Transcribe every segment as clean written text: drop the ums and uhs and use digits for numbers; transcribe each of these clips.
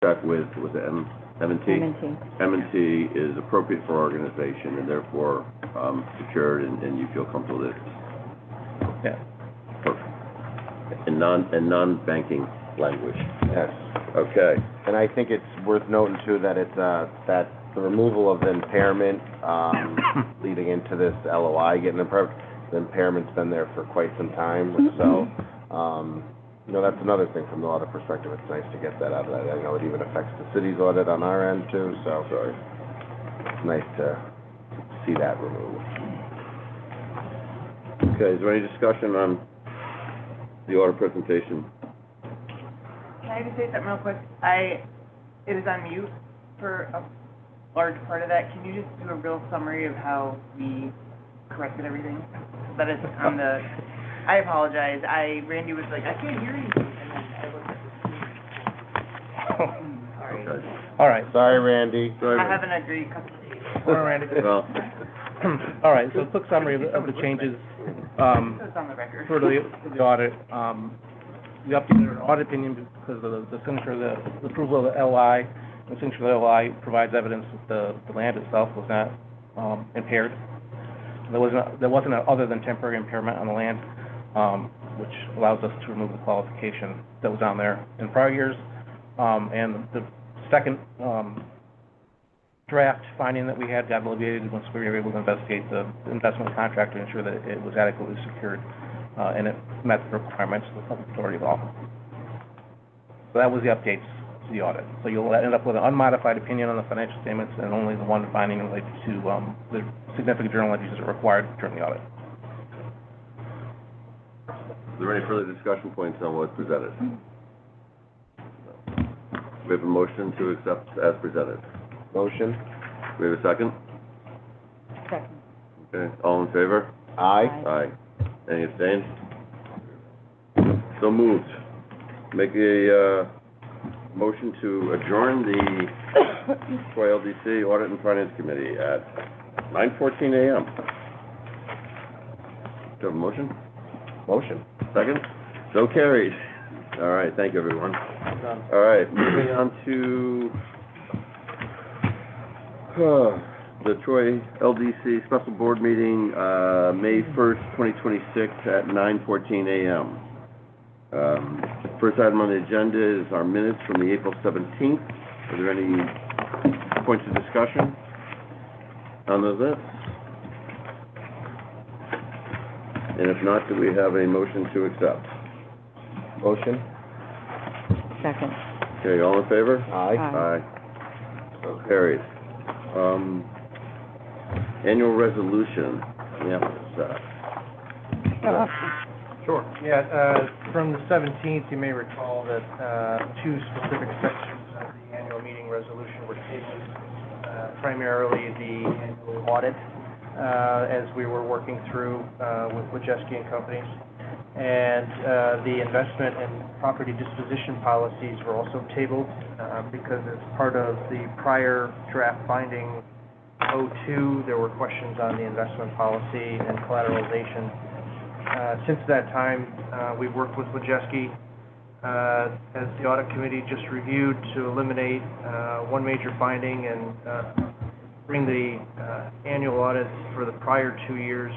check with the M&T? M&T is appropriate for organization and therefore secured, and you feel comfortable with it? Yeah. Perfect. In non-banking language. Yes. Okay. And I think it's worth noting too that it's that the removal of the impairment leading into this LOI getting approved. The impairment's been there for quite some time, so that's another thing from the audit perspective. It's nice to get that out of that. I know it even affects the city's audit on our end too, so it's nice to see that removed. Okay, is there any discussion on the audit presentation? Can I just say something real quick? It is on mute for a large part of that. Can you just do a real summary of how we corrected everything? That is on the, I apologize. Randy was like, I can't hear you. And then I looked at the screen. Sorry. Okay. All right. Sorry, Randy. I haven't agreed. All right, Randy. Well, all right, so a quick summary of the changes So it's on the record. for the audit. We updated our audit opinion because of the signature of the approval of the LI. The signature of the LI provides evidence that the land itself was not impaired. There wasn't other than temporary impairment on the land, which allows us to remove the qualification that was on there in prior years. And the second draft finding that we had got alleviated once we were able to investigate the investment contract to ensure that it was adequately secured and it met the requirements of the public authority law. So that was the updates to the audit. So you'll end up with an unmodified opinion on the financial statements and only the one finding related to the significant journal entries that are required during the audit. is there any further discussion points on what's presented? We have a motion to accept as presented. Motion? We have a second? Second. Okay, all in favor? Aye. Aye. Any abstained? So moved. Make a motion to adjourn the Troy LDC Audit and Finance Committee at 9:14 a.m. Do you have a motion? Motion. Second? So carried. All right, thank you, everyone. All right, moving on to the Troy LDC Special Board Meeting, May 1st, 2026 at 9:14 a.m. First item on the agenda is our minutes from the April 17th. Are there any points of discussion on those minutes? And if not, do we have a motion to accept? Motion? Second. Okay, all in favor? Aye. Aye. So carried. Annual resolution. Yeah. Sure. Yeah, from the 17th, you may recall that two specific sections of the annual meeting resolution were tabled, primarily the annual audit, as we were working through with Wojcicki and Company. And the investment and property disposition policies were also tabled because as part of the prior draft finding 02, there were questions on the investment policy and collateralization. Since that time, we've worked with Wojcicki as the audit committee just reviewed to eliminate one major finding and bring the annual audits for the prior 2 years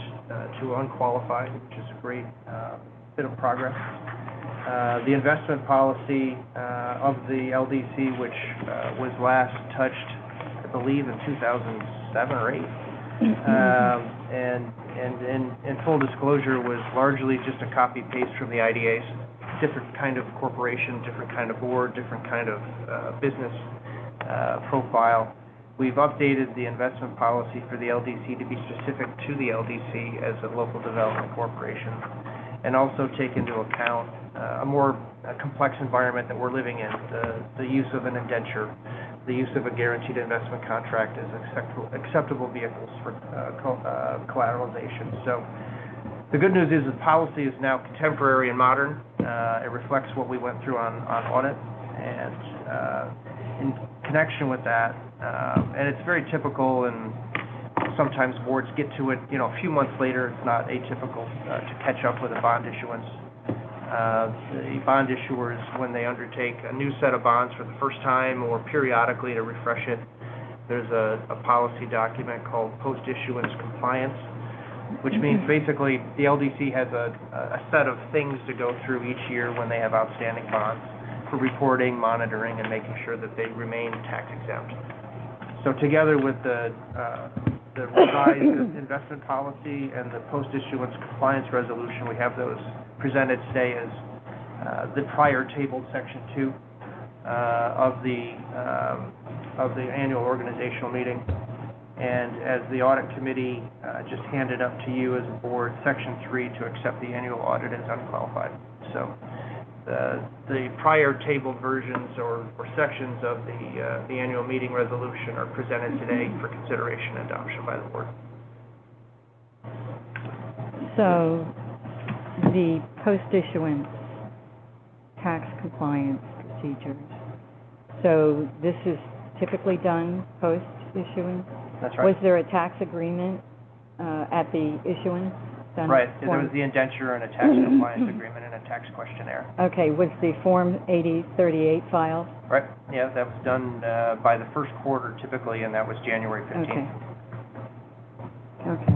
to unqualified, which is a great bit of progress. The investment policy of the LDC, which was last touched, I believe, in 2007 or 8, and in full disclosure, was largely just a copy-paste from the IDAs. Different kind of corporation, different kind of board, different kind of business profile. We've updated the investment policy for the LDC to be specific to the LDC as a local development corporation, and also take into account a more complex environment that we're living in, the use of an indenture, the use of a guaranteed investment contract as acceptable vehicles for collateralization. So the good news is the policy is now contemporary and modern. It reflects what we went through on audit, and in connection with that, and it's very typical, and sometimes boards get to it, a few months later. It's not atypical to catch up with a bond issuance. The bond issuers, when they undertake a new set of bonds for the first time or periodically to refresh it, there's a policy document called post-issuance compliance, which means basically the LDC has a set of things to go through each year when they have outstanding bonds for reporting, monitoring, and making sure that they remain tax exempt. So together with the revised investment policy and the post-issuance compliance resolution, we have those presented today as the prior tabled section 2 of the annual organizational meeting. And as the audit committee just handed up to you as a board, section 3 to accept the annual audit as unqualified. So the prior tabled versions or sections of the annual meeting resolution are presented today for consideration and adoption by the board. So the post-issuance tax compliance procedures, so this is typically done post-issuance? That's right. Was there a tax agreement at the issuance? Done Right, there form- was the indenture and a tax compliance agreement and a tax questionnaire. Okay, was the Form 8038 filed? Right, yeah, that was done by the first quarter typically, and that was January 15th. Okay.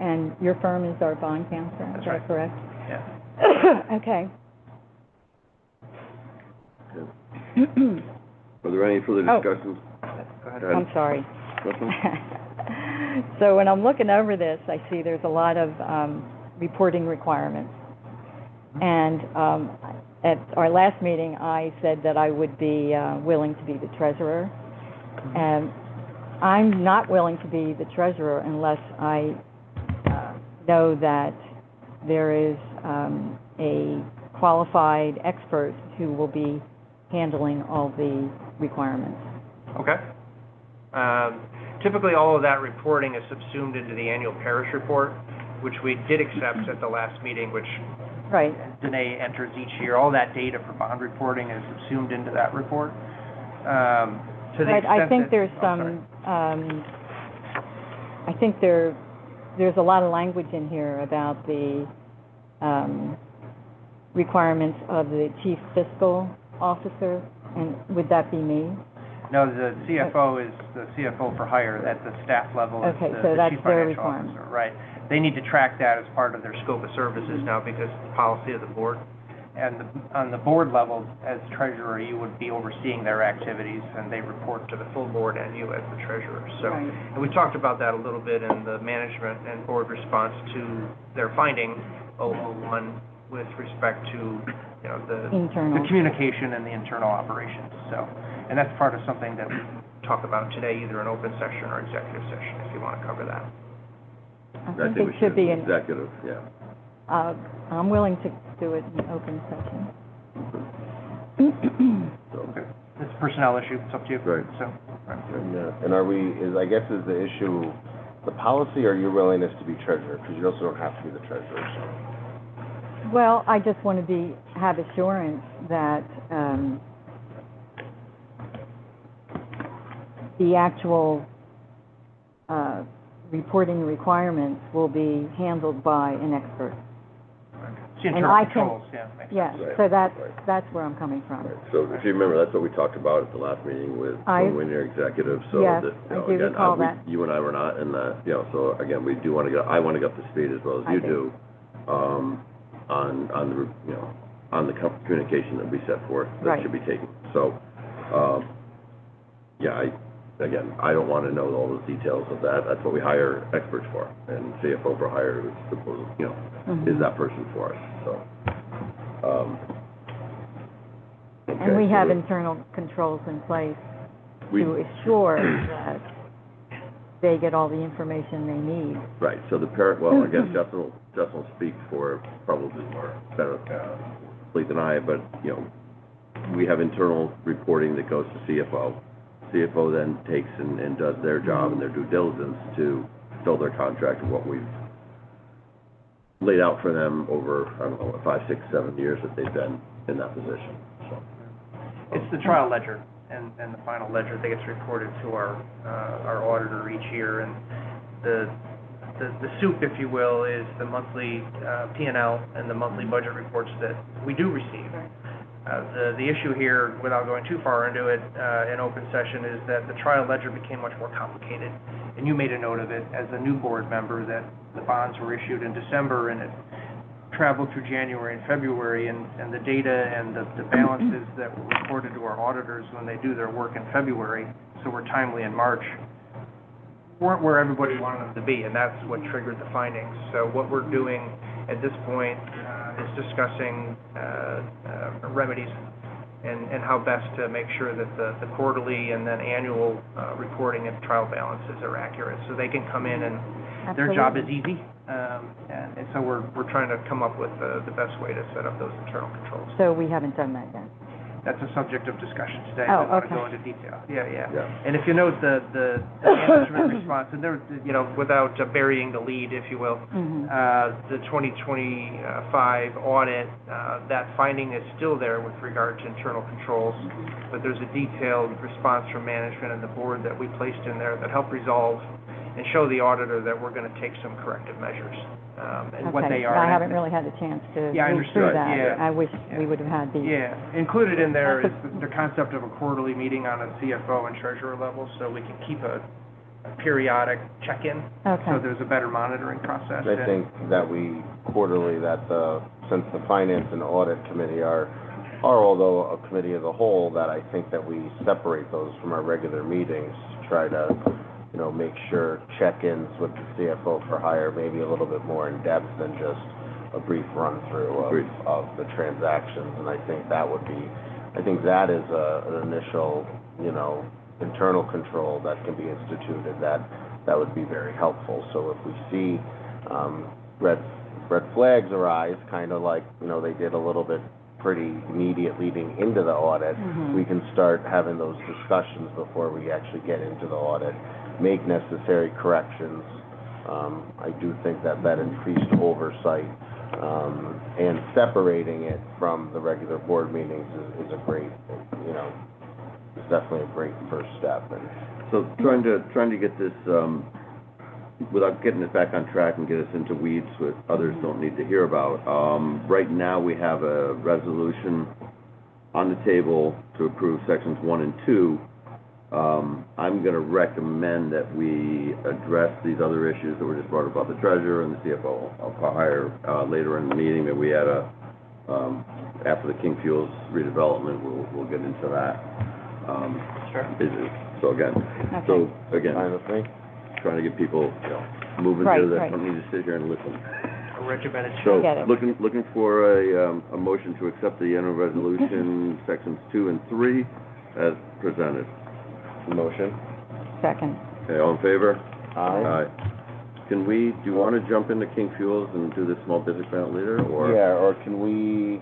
And your firm is our bond counsel, That's is that right. correct? Yeah. Okay. Are there any further Oh. discussions? Go ahead. Go ahead. I'm sorry. Nothing? So when I'm looking over this, I see there's a lot of reporting requirements. And at our last meeting, I said that I would be willing to be the treasurer. And I'm not willing to be the treasurer unless I know that there is a qualified expert who will be handling all the requirements. Okay. Typically, all of that reporting is subsumed into the annual parish report, which we did accept at the last meeting, which Right. Danae enters each year. All that data for bond reporting is subsumed into that report. To the Right, I extent think that- there's oh, sorry. some, I think there's a lot of language in here about the requirements of the chief fiscal officer, and would that be me? No, the CFO is the CFO for hire at the staff level. Is Okay, the so that's chief their financial requirement. officer, right. They need to track that as part of their scope of services now because it's the policy of the board. And on the board level, as treasurer, you would be overseeing their activities, and they report to the full board and you as the treasurer. So, Right. and we talked about that a little bit in the management and board response to their finding 001 with respect to, you know, the Internal. communication and the internal operations. So, and that's part of something that we talk about today, either in open session or executive session, if you want to cover that. I think it should be an, Executive, yeah. I'm willing to do it in open session. So, Okay. It's a personnel issue, it's up to you. Right. So, right. And are we, I guess is the issue, the policy or your willingness to be treasurer? Because you also don't have to be the treasurer, so. Well, I just want to have assurance that the actual reporting requirements will be handled by an expert. It's the And internal I can- controls, yeah. makes sense. Yes, Right, so right. that's where I'm coming from. Right. So if you remember, that's what we talked about at the last meeting with when you're executive, so Yes, that, you know, I do again, recall that. you and I were not in the, you know, so again, we do want to get, I want to get up to speed as well as I you do. do, on the, you know, on the communication that we set forth that Right. should be taken. So, yeah, again, I don't want to know all the details of that. That's what we hire experts for, and CFO for hire is supposed, you know, is Mhm. that person for us, so. And we okay, have so internal controls in place we- to assure that they get all the information they need. Right, so the parent, well, I guess Justin will speak for probably more better, Lee than I, but, you know, we have internal reporting that goes to CFO. CFO then takes and does their job and their due diligence to fill their contract of what we've laid out for them over, I don't know, 5, 6, 7 years that they've been in that position, so. It's the trial ledger and the final ledger that gets reported to our auditor each year, and the soup, if you will, is the monthly P&L and the monthly budget reports that we do receive. The issue here, without going too far into it, in open session, is that the trial ledger became much more complicated. And you made a note of it as a new board member, that the bonds were issued in December and it traveled through January and February, and the data and the balances that were reported to our auditors when they do their work in February, so we're timely in March, weren't where everybody wanted them to be, and that's what triggered the findings. So what we're doing at this point is discussing remedies and how best to make sure that the quarterly and then annual reporting and trial balances are accurate, so they can come in and their job is easy. And so we're trying to come up with the best way to set up those internal controls. So we haven't done that yet? That's a subject of discussion today. Oh, I want to okay. go into detail. Yeah. And if you note the management response, and there, without burying the lead, if you will, the 2025 audit, that finding is still there with regard to internal controls, but there's a detailed response from management and the board that we placed in there that help resolve and show the auditor that we're going to take some corrective measures, and what they are. I haven't really had the chance to read through that. I wish we would have had the... Yeah, included in there is the concept of a quarterly meeting on a CFO and treasurer level, so we can keep a periodic check-in. Okay. So there's a better monitoring process. I think that we quarterly, since the Finance and Audit Committee are although a committee as a whole, that I think that we separate those from our regular meetings to try to make sure check-ins with the CFO for hire maybe a little bit more in depth than just a brief run-through of the transactions. And I think that is an initial, internal control that can be instituted that would be very helpful. So if we see red flags arise, kind of like, they did a little bit pretty immediate leading into the audit, we can start having those discussions before we actually get into the audit, make necessary corrections. I do think that increased oversight and separating it from the regular board meetings is a great, is definitely a great first step. And so trying to get this, without getting it back on track and get us into weeds what others don't need to hear about, right now we have a resolution on the table to approve sections 1 and 2. I'm going to recommend that we address these other issues that were just brought up about the treasurer and the CFO. I'll hire later in the meeting, and we had after the King Fuels redevelopment, we'll get into that. Sure. So again, fine with me. trying to get people, moving here that don't need to sit here and listen. A regimented So, Get it. looking for a motion to accept the annual resolution, sections 2 and 3, as presented. Motion. Second. Okay, all in favor? Aye. Do you want to jump into King Fuels and do the small business grant leader, or? Yeah, or can we,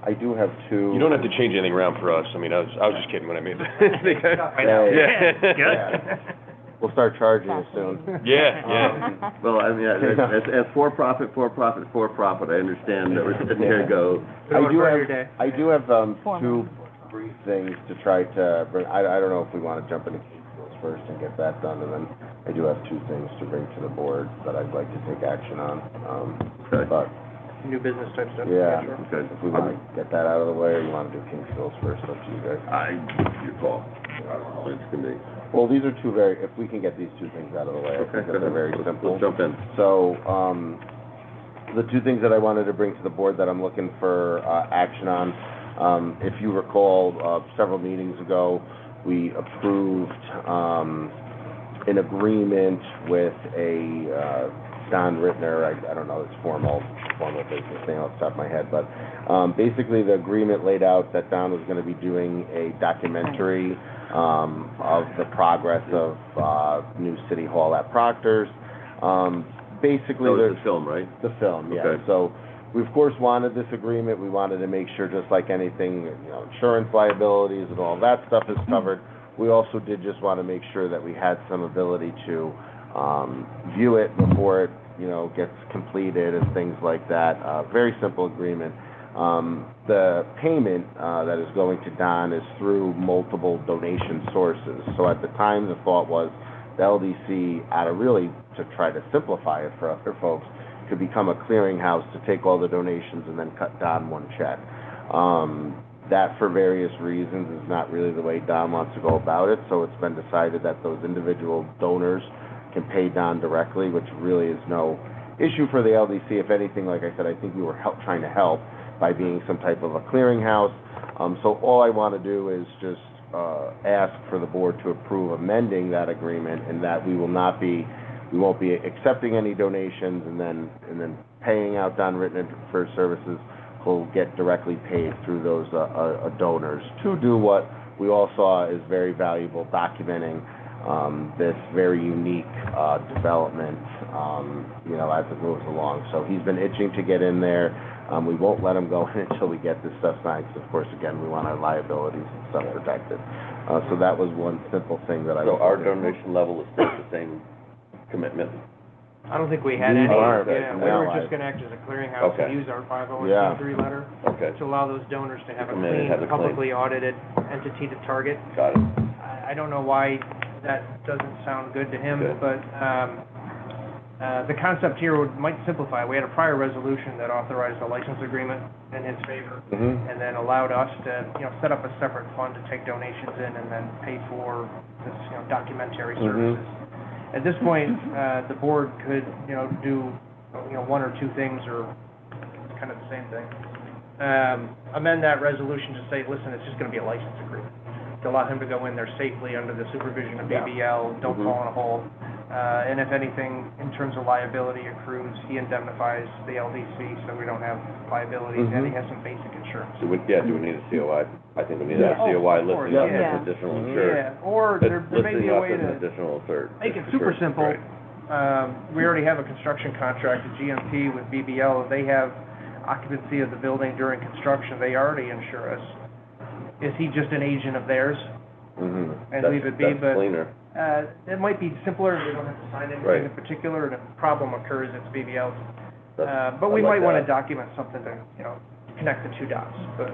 I do have two. You don't have to change anything around for us. I mean, I was just kidding when I made that. I know. Yeah. Yeah. We'll start charging you soon. Yeah. Well, I mean, as for-profit, I understand that we're sitting here and go, I do have two brief things to try to bring. I don't know if we want to jump into King Fuels first and get that done, and then I do have two things to bring to the board that I'd like to take action on. Okay. But New business type stuff. yeah, Sure. okay. if we want to get that out of the way, or you want to do King Fuels first, up to you guys. Your call. I don't know, it's gonna be. Well, these are two if we can get these two things out of the way, I think that they're very simple. Let's jump in. So, the two things that I wanted to bring to the board that I'm looking for action on, if you recall, several meetings ago, we approved an agreement with a Don Rittner. I don't know its formal business name off the top of my head, but basically the agreement laid out that Don was going to be doing a documentary of the progress of new City Hall at Proctor's. Basically, the film, right? The film, yeah. Okay. So we of course wanted this agreement. We wanted to make sure, just like anything, insurance liabilities and all that stuff is covered. We also did just want to make sure that we had some ability to view it before it, gets completed and things like that. Very simple agreement. The payment that is going to Don is through multiple donation sources. So at the time, the thought was the LDC, out of really to try to simplify it for other folks, could become a clearinghouse to take all the donations and then cut Don one check. That, for various reasons, is not really the way Don wants to go about it, so it's been decided that those individual donors can pay Don directly, which really is no issue for the LDC. If anything, like I said, I think we were trying to help by being some type of a clearinghouse. So all I want to do is just ask for the board to approve amending that agreement, and that we won't be accepting any donations and then paying out Don Rittner for services. Will get directly paid through those donors to do what we all saw is very valuable, documenting this very unique development, as it moves along. So he's been itching to get in there. We won't let him go in until we get this stuff signed, 'cause of course, again, we want our liabilities and stuff protected. So that was one simple thing that I. So our donation level is still the same commitment? I don't think we had any, Okay. we were just gonna act as a clearinghouse Okay. and use our 501c3 letter Okay, to allow those donors to have a Come in and clean, have it clean. publicly audited entity to target. got it. I don't know why that doesn't sound good to him, Good. but, the concept here might simplify. We had a prior resolution that authorized a license agreement in his favor, Mm-hmm. and then allowed us to, set up a separate fund to take donations in and then pay for this, documentary Mhm. services. At this point, the board could, do, one or two things, or kind of the same thing. Amend that resolution to say, listen, it's just gonna be a license agreement, to allow him to go in there safely under the supervision of BBL, don't Mhm. fall in a hole. And if anything, in terms of liability accrues, he indemnifies the LDC, so we don't have liabilities, and he Mhm. has some basic insurance. Do we need a COI? I think we need a Yeah. COI Oh, of course, listing us yeah. as additional insured. Yeah, or there may be Listing a us way as an to additional insured. make it super insured, simple. right. We already have a construction contract, a GMP with BBL. They have occupancy of the building during construction. They already insure us. Is he just an agent of theirs? Mhm. And leave it be, That's but- cleaner. It might be simpler. We don't have to sign anything Right. in particular, and if a problem occurs, it's BBL's. That's- But we I like might want to that. document something to, connect the two dots. But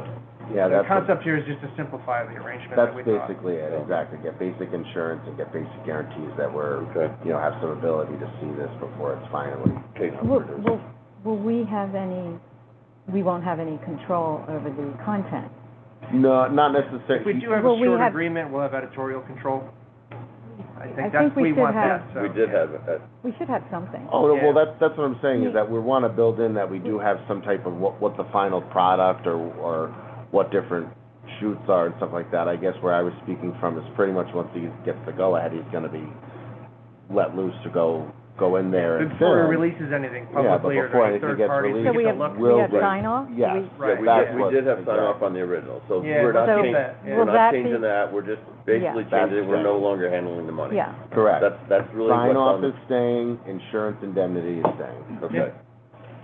Yeah, the that's, concept here is just to simplify the arrangement that's that we thought. basically it, exactly. Get basic insurance and get basic guarantees that we're, Okay. have some ability to see this before it's finally, Okay. produced. Will we won't have any control over the content? No, not If we necessarily. do have Well, a we short have- agreement, we'll have editorial control. I I think we we should want that, have, so. We did have it. we should have something. Oh, no, Yeah. well, that's what I'm saying, is that we want to build in that we do have some type of what the final product or what different shoots are and stuff like that. I guess where I was speaking from is pretty much once he gets the go-ahead, he's going to be let loose to go in there and Before he film. releases anything Yeah, but publicly or before to anything third gets parties, released, So we get have, to look. Will we have bring- sign off? Yes, Right, that's We what. did have sign exactly. off on the original, so Yeah, we're not so- changing, that, yeah. we're Will not that be- changing that, we're just basically Yeah. changing it, we're no longer handling the money. Yeah, Correct. That's really what's Sign off on, is staying, insurance indemnity is staying. okay.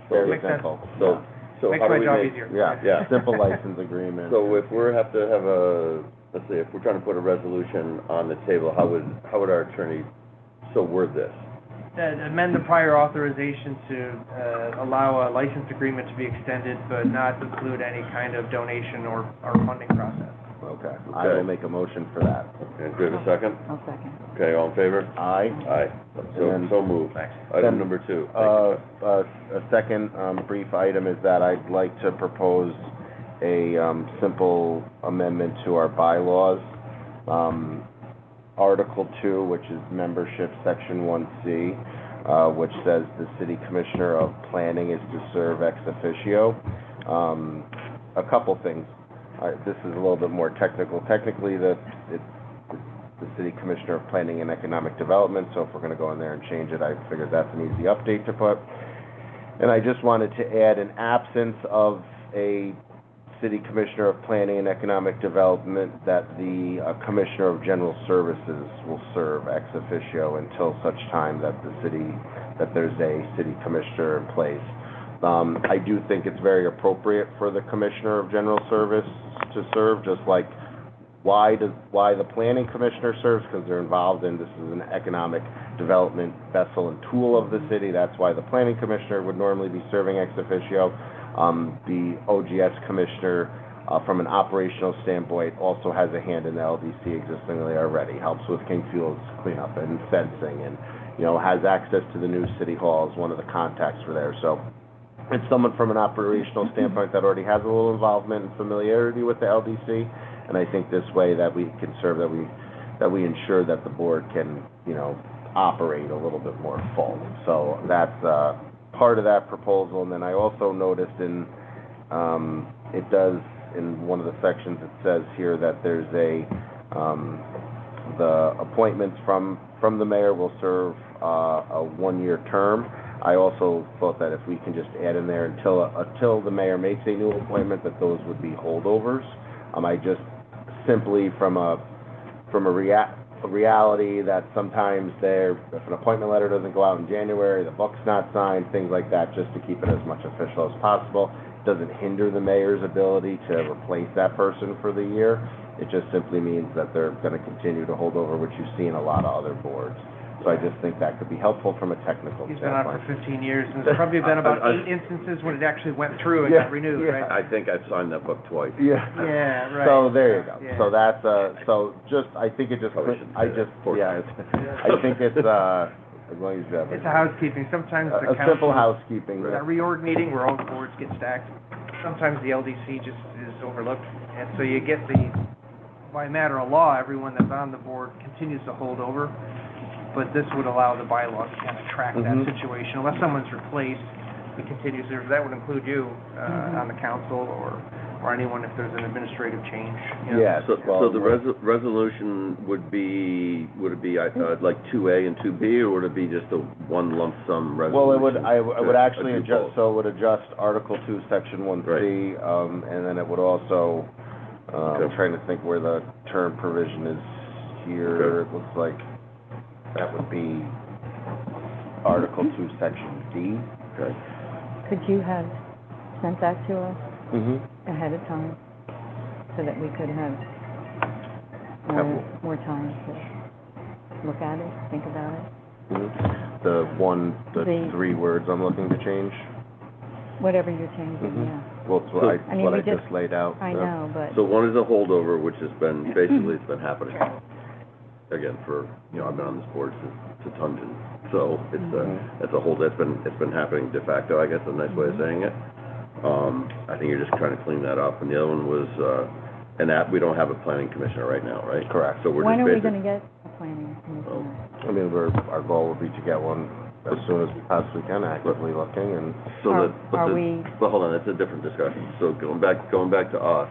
Very Makes sense. simple. So, so Makes how do my we job make? easier. Yeah, Yeah. simple license agreement. So if we're have to have let's say, if we're trying to put a resolution on the table, how would our attorney so word this? Amend the prior authorization to allow a license agreement to be extended, but not include any kind of donation or funding process. Okay, I will make a motion for that. And do we have a second? I'll second. Okay, all in favor? Aye. Aye. then- So moved. Thanks. Item Then, number 2. Thank you. A second brief item is that I'd like to propose a simple amendment to our bylaws. Article 2, which is membership, Section 1C, which says the city commissioner of planning is to serve ex officio. A couple things. This is a little bit more technical. Technically, it's the city commissioner of planning and economic development, so if we're going to go in there and change it, I figured that's an easy update to put. And I just wanted to add an absence of a city commissioner of planning and economic development, that the commissioner of general services will serve ex officio until such time that there's a city commissioner in place. I do think it's very appropriate for the commissioner of general service to serve, just like why the planning commissioner serves, because they're involved in, this is an economic development vessel and tool of the city. That's why the planning commissioner would normally be serving ex officio. The OGS commissioner from an operational standpoint, also has a hand in the LDC existingly already, helps with Kingfield's cleanup and fencing, and, you know, has access to the new city hall as one of the contacts for there. So it's someone from an operational standpoint that already has a little involvement and familiarity with the LDC, and I think this way that we can serve, that we ensure that the board can, you know, operate a little bit more full. So that's part of that proposal. And then I also noticed in, it does, in one of the sections, it says here that there's the appointments from the mayor will serve a one-year term. I also thought that if we can just add in there until the mayor makes a new appointment, that those would be holdovers. I just simply from a reality that sometimes if an appointment letter doesn't go out in January, the book's not signed, things like that, just to keep it as much official as possible. Doesn't hinder the mayor's ability to replace that person for the year. It just simply means that they're gonna continue to hold over, which you see in a lot of other boards. So I just think that could be helpful from a technical He's been on standpoint. for 15 years, and there's probably been about 8 instances when it actually went through and got renewed, Yeah. right? I think I've signed that book twice. Yeah. Yeah, right. So there you go. Yeah. So that's, I think it just, Probably shouldn't say that. I think it's, as long as you have. It's a housekeeping, sometimes the A council... simple housekeeping. That reorg meeting where all the boards get stacked, sometimes the LDC just is overlooked, and so you get by matter of law, everyone that's on the board continues to hold over, but this would allow the bylaws to kind of track that Mhm. situation. Unless someone's replaced, it continues there. That would include you on the council or anyone if there's an administrative change. You know. Yeah. So the resolution would it be like 2A and 2B, or would it be just a one lump sum resolution? Well, I would actually do adjust, both? so it would adjust Article 2, Section 1C, and then it would also, I'm Okay. trying to think where the term provision is here. Okay. It looks like that would be Article 2, Section D. Okay. Could you have sent that to us Mm-hmm. ahead of time, so that we could have more time to look at it, think about it? The 3 words I'm looking to change. Whatever you're changing, Mhm. yeah. Well, it's So- what I mean, what we I just just- laid out. I so. know, but... So one is a holdover, which has been, basically, it's been happening, again, for, you know, I've been on this board since Tungent. So it's a hold, it's been happening de facto, I guess, is a nice way of saying it. I think you're just trying to clean that up. And the other one was, and that, we don't have a planning commissioner right now, right? Correct. So we're When just are we basically. gonna get a planning commissioner? I mean, our goal would be to get one as soon as we possibly can, actively looking, and But hold on, that's a different discussion. So going back to us,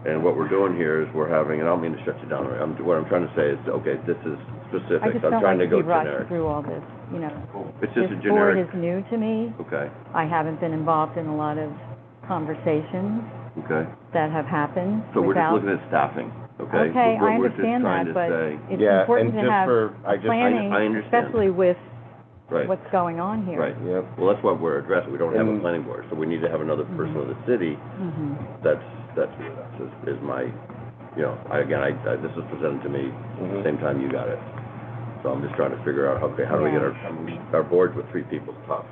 and what we're doing here is we're having, and I don't mean to shut you down, what I'm trying to say is, okay, this is specific. I just I'm don't trying like to to go be rushed generic. through all this, you know. It's just a This board generic, is new to me. okay, I haven't been involved in a lot of conversations okay. that have happened So we're just without... looking at staffing, okay? Okay, We're I just understand trying that, to but say- it's Yeah, important and to just have for- I planning, understand. especially with Right, what's going on here. right. Yep. Well, that's what we're addressing. We don't have a And- planning board, so we need to have another person of the city Mhm. that's is my, you know, this was presented to me Mhm. same time you got it. So I'm just trying to figure out, okay, how do we get our board with 3 people is tough,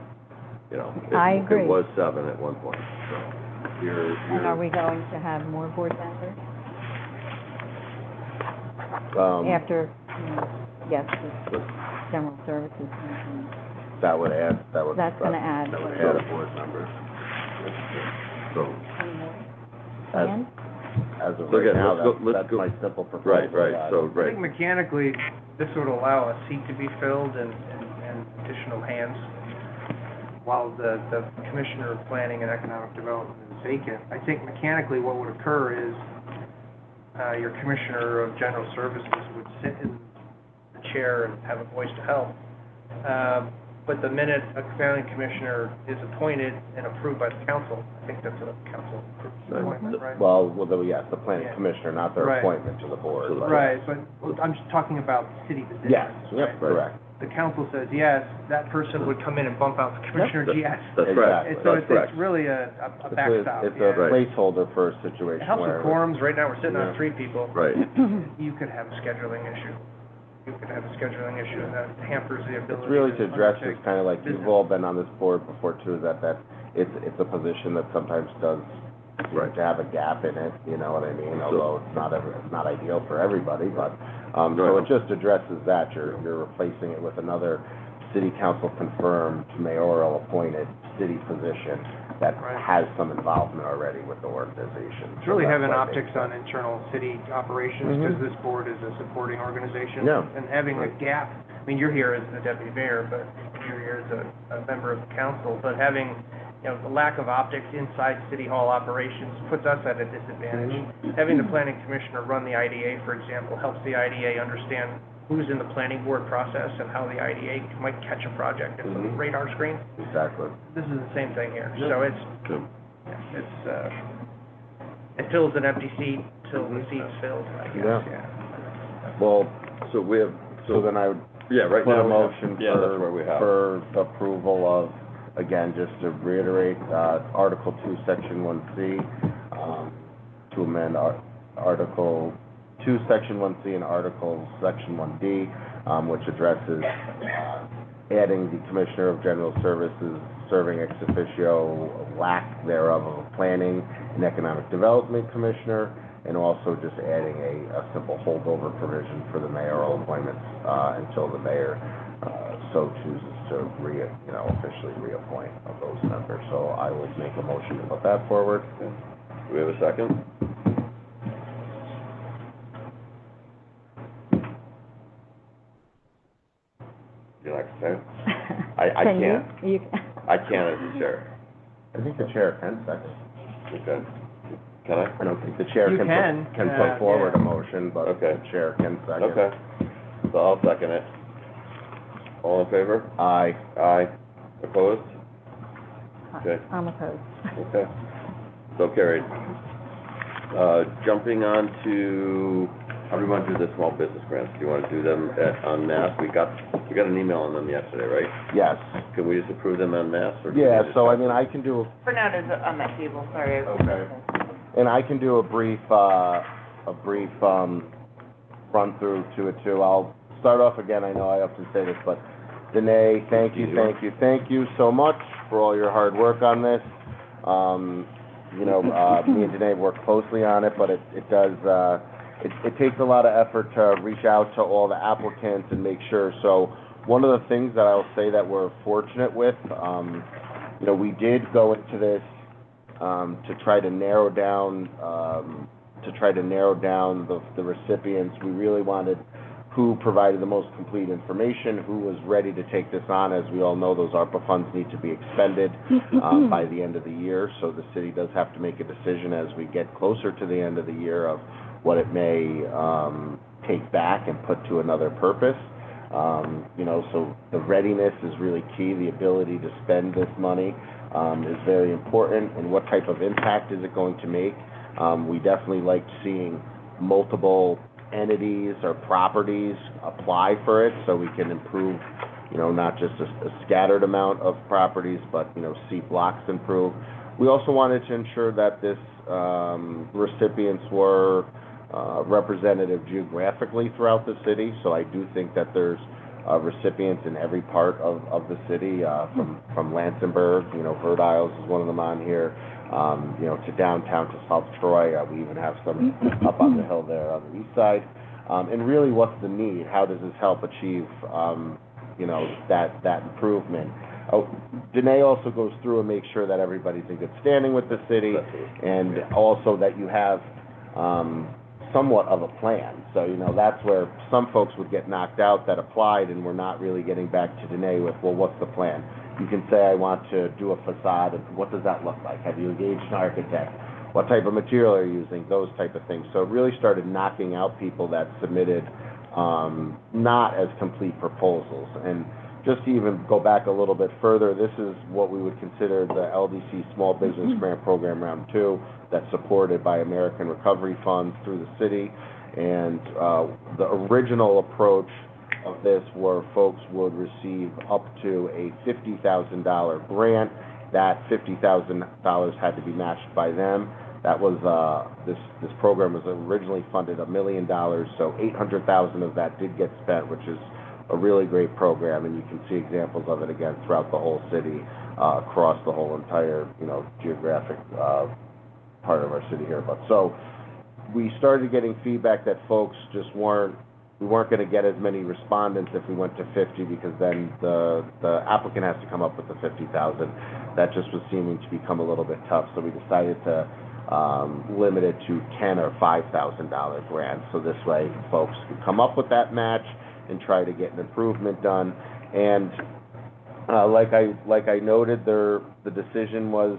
you know? I agree. It was 7 at one point, so And are we going to have more board members after, you know, yes, the general services commission? That would add, That's gonna add. That would add a board member. So, And, As of So right again, now, let's that's go- my simple proposal. right, so, I right. think mechanically, this would allow a seat to be filled and additional hands. While the Commissioner of Planning and Economic Development is vacant, I think mechanically what would occur is, your Commissioner of General Services would sit in the chair and have a voice to help. But the minute a planning commissioner is appointed and approved by the council, I think that's a council appointment, right? Well, yes, the planning Yeah. commissioner, not their Right. appointment to the board. To the but- board. Right, but I'm just talking about city positions. Yes, right? yep, correct. The council says yes, that person would come in and bump out the commissioner's yes. That's correct, And so that's correct. it's really a backstop, It's yeah. a placeholder for a situation It helps where. with quorums, right now we're sitting Yeah. on 3 people. Right. You could have a scheduling issue. You could have a scheduling issue, and that hampers the ability It's really to address this, undertake kind of like business. you've all been on this board before too, that it's a position that sometimes does Right. to have a gap in it, you know what I mean? Although it's not ideal for everybody, but, so Right. it just addresses that. You're replacing it with another city council confirmed mayoral appointed city position that Right. has some involvement already with the organization. It's really So that's having why it makes optics on sense. internal city operations, Mhm. because this board is a supporting organization. Yeah. And having a gap, I mean, you're here as the deputy mayor, but you're here as a member of the council, but having, the lack of optics inside city hall operations puts us at a disadvantage. Mm-hmm. Having the planning commissioner run the IDA, for example, helps the IDA understand who's in the planning board process and how the IDA might catch a project at the Mhm. radar screen. Exactly. This is the same thing here. Yeah. So Good. it fills an empty seat till the seat's filled, I guess, Yeah. yeah. Well, So we have, so then I would yeah, right put now a we have- motion yeah, that's where we have. for approval of, again, just to reiterate, Article 2, Section 1C, to amend Article 2, Section 1C and Article Section 1D, which addresses adding the Commissioner of General Services serving ex officio, lack thereof of a Planning and Economic Development Commissioner, and also just adding a simple holdover provision for the mayoral appointments until the mayor so chooses to officially reappoint of those members. So I would make a motion to put that forward. Do we have a second? You like to say it? I Can you? can't. You, I can't as the chair. I think the chair can second. Okay. Can I? I don't think the chair You can can, put forward a yeah. motion, but Okay. the chair can second. Okay. So I'll second it. All in favor? Aye. Aye. Opposed? Okay. I'm opposed. Okay. So carried. Jumping on to, how do we want to do the small business grants? Do you want to do them en masse? We got an email on them yesterday, right? Yes. Can we just approve them en masse? Or do we Yeah, discuss so I them? mean, I can do, For now, it is on that table, sorry. Okay. and I can do a brief run through to it too. I'll start off again, I know I often say this, but Danae, thank you so much for all your hard work on this. Me and Danae work closely on it, but it does, it takes a lot of effort to reach out to all the applicants and make sure. So one of the things that I'll say that we're fortunate with, we did go into this to try to narrow down the recipients. We really wanted who provided the most complete information, who was ready to take this on. As we all know, those ARPA funds need to be expended by the end of the year, so the city does have to make a decision as we get closer to the end of the year of what it may take back and put to another purpose. So the readiness is really key. The ability to spend this money is very important, and what type of impact is it going to make? We definitely like seeing multiple entities or properties apply for it, so we can improve, not just a scattered amount of properties, but, see blocks improve. We also wanted to ensure that this recipients were representative geographically throughout the city, so I do think that there's recipients in every part of the city, from Lansingburg, Bird Isles is one of them on here, to downtown, to South Troy. We even have some up on the hill there on the east side. And really, what's the need? How does this help achieve, that improvement? Danae also goes through and makes sure that everybody's in good standing with the city, and also that you have somewhat of a plan. So, that's where some folks would get knocked out that applied and we're not really getting back to Danae with, well, what's the plan? You can say, I want to do a facade, and what does that look like? Have you engaged an architect? What type of material are you using? Those type of things. So it really started knocking out people that submitted not as complete proposals. And just to even go back a little bit further, this is what we would consider the LDC Small Business Grant Program Round 2 that's supported by American Recovery Funds through the city. And the original approach of this where folks would receive up to a $50,000 grant. That $50,000 had to be matched by them. That was, this program was originally funded $1 million, so $800,000 of that did get spent, which is a really great program, and you can see examples of it again throughout the whole city, across the whole entire, geographic part of our city here, but so we started getting feedback that folks just we weren't gonna get as many respondents if we went to 50, because then the applicant has to come up with the 50,000. That just was seeming to become a little bit tough, so we decided to limit it to $10,000 or $5,000 grants, so this way folks could come up with that match and try to get an improvement done. And like I noted, the decision was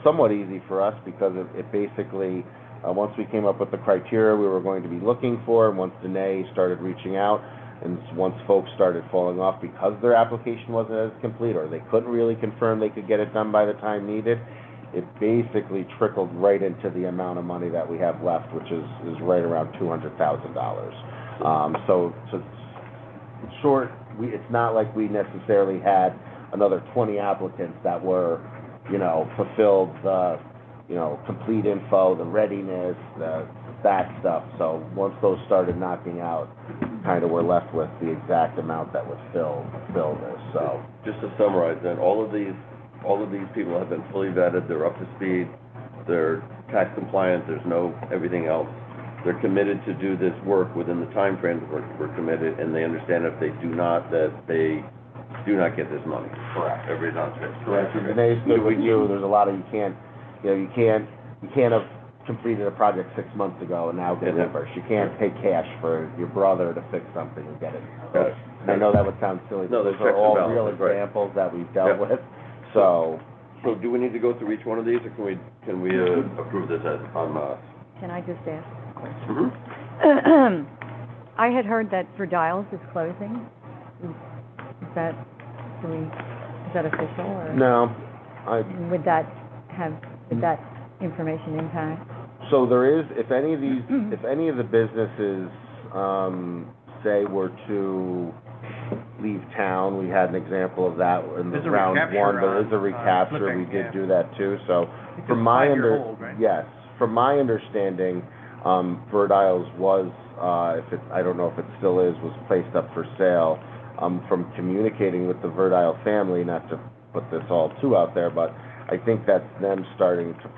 somewhat easy for us, because it basically, once we came up with the criteria we were going to be looking for, and once Danae started reaching out, and once folks started falling off because their application wasn't as complete, or they couldn't really confirm they could get it done by the time needed, it basically trickled right into the amount of money that we have left, which is right around $200,000. So short, it's not like we necessarily had another 20 applicants that were, fulfilled the, complete info, the readiness, that stuff. So once those started knocking out, kind of we're left with the exact amount that would fill this, so. Just to summarize then, all of these people have been fully vetted, they're up to speed, they're tax compliant, there's no everything else. They're committed to do this work within the time frame that we're committed, and they understand if they do not, that they do not get this money. Correct. Everybody's on track. Correct. Danae's good with you. There's a lot of, you can't have completed a project 6 months ago and now get reimbursed. You can't pay cash for your brother to fix something and get it. I know that would sound silly, but those are all real examples that we've dealt with, so. So do we need to go through each one of these, or can we approve this as on, Can I just ask a question? mhm. I had heard that Verdials is closing. Is that official, or? No, Would that information impact? So there is, if any of the businesses, say were to leave town, we had an example of that in the round one, there is a recapture, we did do that too, so. From my yes, from my understanding, Verdials was, I don't know if it still is, was placed up for sale. From communicating with the Verdile family, not to put this all too out there, but I think that's them starting to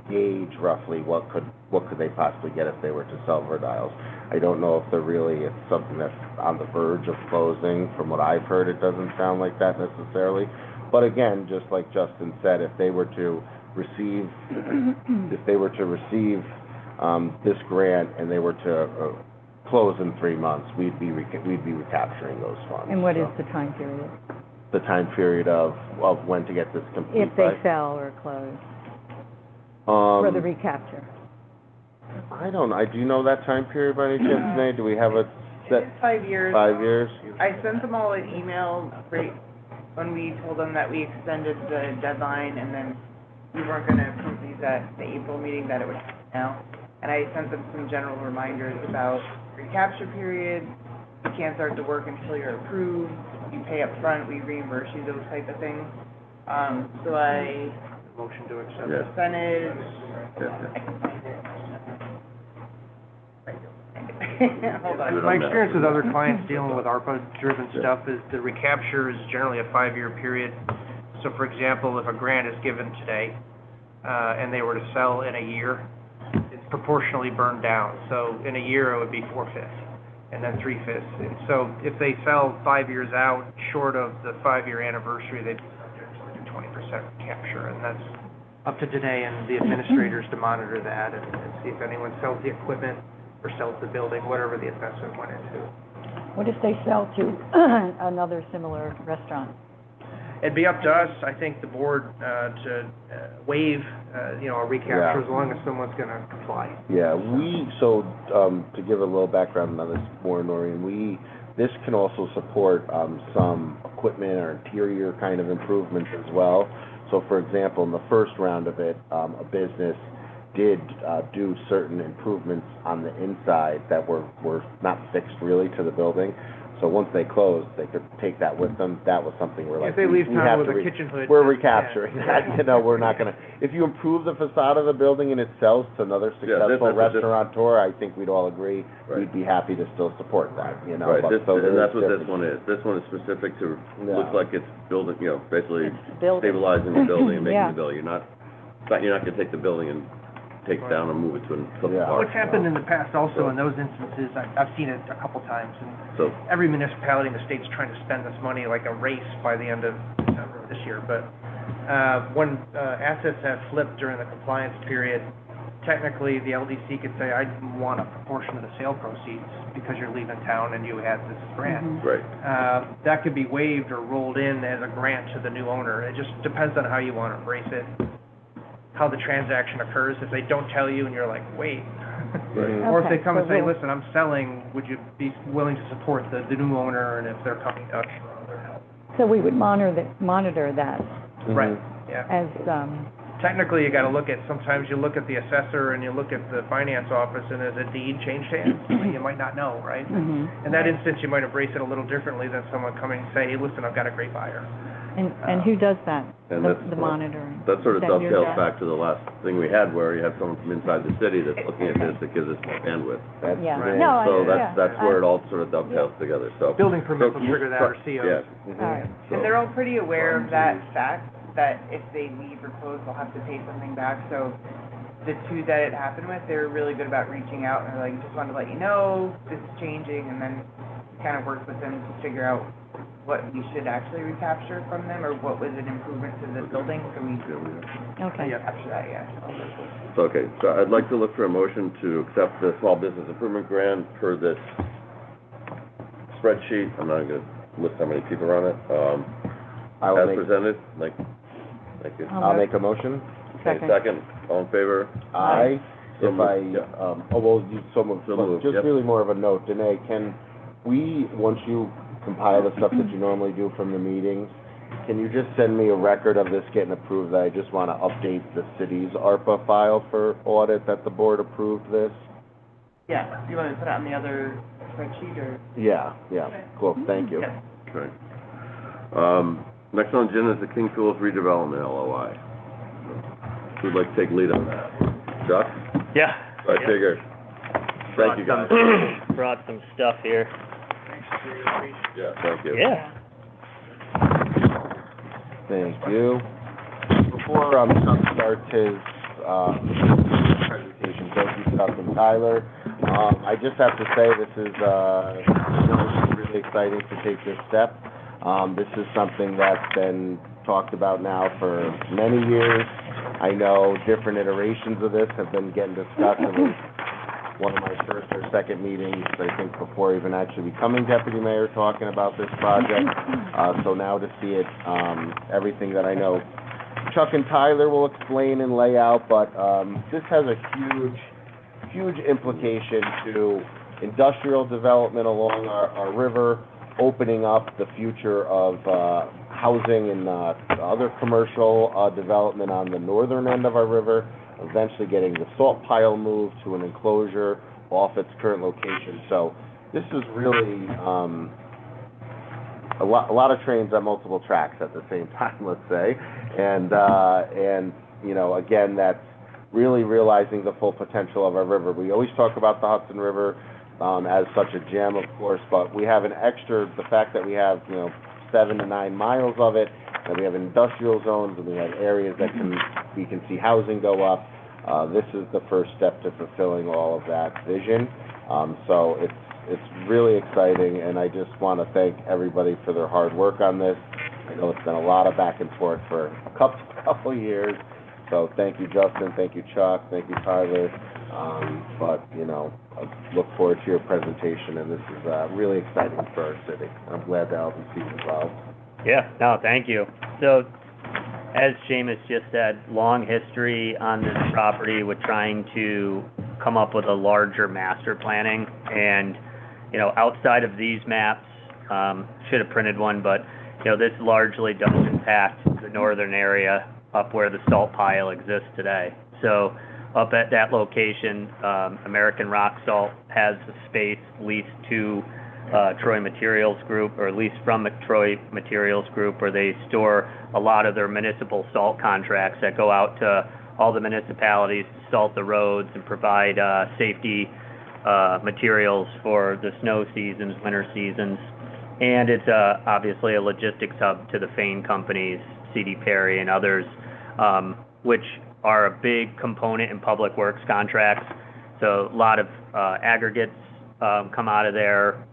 gauge roughly what could they possibly get if they were to sell Verdiles. I don't know if it's something that's on the verge of closing. From what I've heard, it doesn't sound like that necessarily. But again, just like Justin said, if they were to receive this grant and they were to close in 3 months, we'd be recapturing those funds. And what is the time period? The time period of when to get this complete? If they sell or close, for the recapture? Do you know that time period by any chance, Nate? Do we have a set? It is 5 years. 5 years? I sent them all an email right when we told them that we extended the deadline, and then we weren't gonna complete that, the April meeting, that it would happen now. And I sent them some general reminders about recapture period, you can't start to work until you're approved, you pay up front, we reimburse you, those type of things. So I Motion to accept. Yes. percentage, Yes. I can find it. Hold on. My experience with other clients dealing with ARPA-driven stuff is the recapture is generally a 5-year period. So for example, if a grant is given today, and they were to sell in a year, it's proportionally burned down. So in a year, it would be 4/5, and then 3/5. And so if they sell 5 years out, short of the 5-year anniversary, they'd be subject to like a 20% recapture, and that's up to Danae and the administrators to monitor that and see if anyone sells the equipment or sells the building, whatever the investment went into. What if they sell to another similar restaurant? It'd be up to us, I think, the board, to waive, a recapture as long as someone's gonna comply. Yeah, to give a little background on this more, Noreen, this can also support some equipment or interior kind of improvements as well. So for example, in the first round of it, a business did do certain improvements on the inside that were not fixed really to the building. So once they closed, they could take that with them. That was something we're like, If they leave we town have with to a kitchen hood. we're then, recapturing yeah. that. We're not gonna. If you improve the facade of the building and it sells to another successful restaurateur, I think we'd all agree we'd be happy to still support that. Right, and and that's what this one is. This one is specific to, looks like it's building, basically It's building. stabilizing the building and making Yeah. the building. You're not but you're not gonna take the building and take it down and move it to something Yeah. larger. What's happened in the past also in those instances, I've seen it a couple times, and So, every municipality in the state's trying to spend this money like a race by the end of December of this year, but when assets have flipped during the compliance period, technically, the LDC could say, I want a proportion of the sale proceeds because you're leaving town and you had this grant. right, That could be waived or rolled in as a grant to the new owner. It just depends on how you want to embrace it, how the transaction occurs. If they don't tell you and you're like, wait. right. Or if they Okay, come and so say, we'll- listen, I'm selling, would you be willing to support the new owner, and if they're coming to us for other help? So we would monitor that Right, yeah. as, Technically, you gotta look at, sometimes you look at the assessor and you look at the finance office, and as a deed changed hands, you might not know, right? mhm. In that instance, you might embrace it a little differently than someone coming and say, hey, listen, I've got a great buyer. And who does that, And the that's- monitoring? That sort of Is that your dovetails job? back to the last thing we had, where you have someone from inside the city that's looking at this, that gives us more bandwidth. That's Yeah. the- No, So yeah, that's where it all sort of dovetails together, so. Building permits will So- trigger that, or COs. Yeah. Mhm. All right. So- And they're all pretty aware of that fact, that if they leave or close, they'll have to pay something back, so the two that it happened with, they were really good about reaching out, and they're like, just wanted to let you know, this is changing, and then kind of worked with them to figure out what we should actually recapture from them, or what was an improvement to the building, so we Okay. capture that, yeah. So, okay, so I'd like to look for a motion to accept the small business improvement grant per this spreadsheet. I'm not gonna list how many people are on it, I will as make, presented, like, thank you. I'll make a motion. Okay, Second. second, all in favor? Aye. So If moved, I, yeah. well, you, so moved. So moved, Just yep. really more of a note, Danae, can we, once you compile the stuff that you normally do from the meetings, can you just send me a record of this getting approved, that I just wanna update the city's ARPA file for audit, that the board approved this? Yeah, you want me to put it on the other spreadsheet, or? Yeah, cool, thank you. Yeah. Okay. Next on the agenda is the King Phillips redevelopment LOI. Who'd like to take lead on that? Chuck? Yeah. I figured. Thank you, guys. Brought some stuff here. Yeah, thank you. Yeah. Thank you. Before, Chuck starts his, presentation, thank you, Chuck and Tyler. I just have to say, this is, really exciting to take this step. This is something that's been talked about now for many years. I know different iterations of this have been getting discussed. It was one of my first or second meetings, I think, before even actually becoming deputy mayor, talking about this project. So now to see it, everything that I know Chuck and Tyler will explain and lay out, but this has a huge implication to industrial development along our river, opening up the future of housing and other commercial development on the northern end of our river, eventually getting the salt pile moved to an enclosure off its current location. So this is really a lot of trains on multiple tracks at the same time, let's say. And you know, again, that's really realizing the full potential of our river. We always talk about the Hudson River as such a gem, of course, but we have an extra, the fact that we have, 7 to 9 miles of it, that we have industrial zones, and we have areas that we can see housing go up. This is the first step to fulfilling all of that vision. So it's really exciting, and I just want to thank everybody for their hard work on this. I know it's been a lot of back and forth for a couple of years. So thank you, Justin. Thank you, Chuck. Thank you, Tyler. But, I look forward to your presentation, and this is really exciting for our city. I'm glad the LDC is involved. Yeah, no, thank you. So, as Seamus just said, long history on this property with trying to come up with a larger master planning. And, outside of these maps, should have printed one, but, this largely does impact the northern area up where the salt pile exists today. So, up at that location, American Rock Salt has the space leased to Troy Materials Group, or leased from the Troy Materials Group, where they store a lot of their municipal salt contracts that go out to all the municipalities to salt the roads and provide safety materials for the snow seasons, winter seasons. And it's obviously a logistics hub to the Fane companies, C.D. Perry and others. which are a big component in public works contracts. So a lot of aggregates come out of there.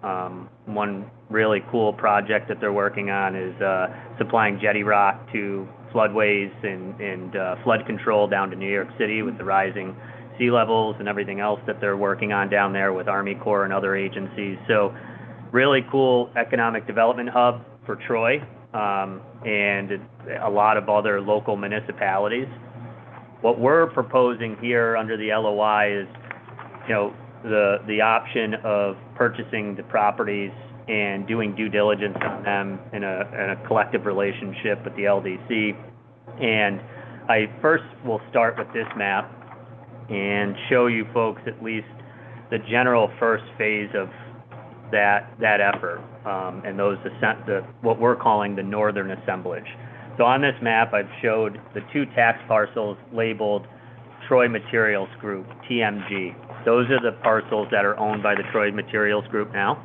One really cool project that they're working on is supplying jetty rock to floodways and flood control down to New York City with the rising sea levels and everything else that they're working on down there with Army Corps and other agencies. So really cool economic development hub for Troy, and a lot of other local municipalities. What we're proposing here under the LOI is, the option of purchasing the properties and doing due diligence on them in a collective relationship with the LDC. And I first will start with this map and show you folks at least the general first phase of that effort, and what we're calling the northern assemblage. So on this map, I've showed the 2 tax parcels labeled Troy Materials Group, TMG. Those are the parcels that are owned by the Troy Materials Group now.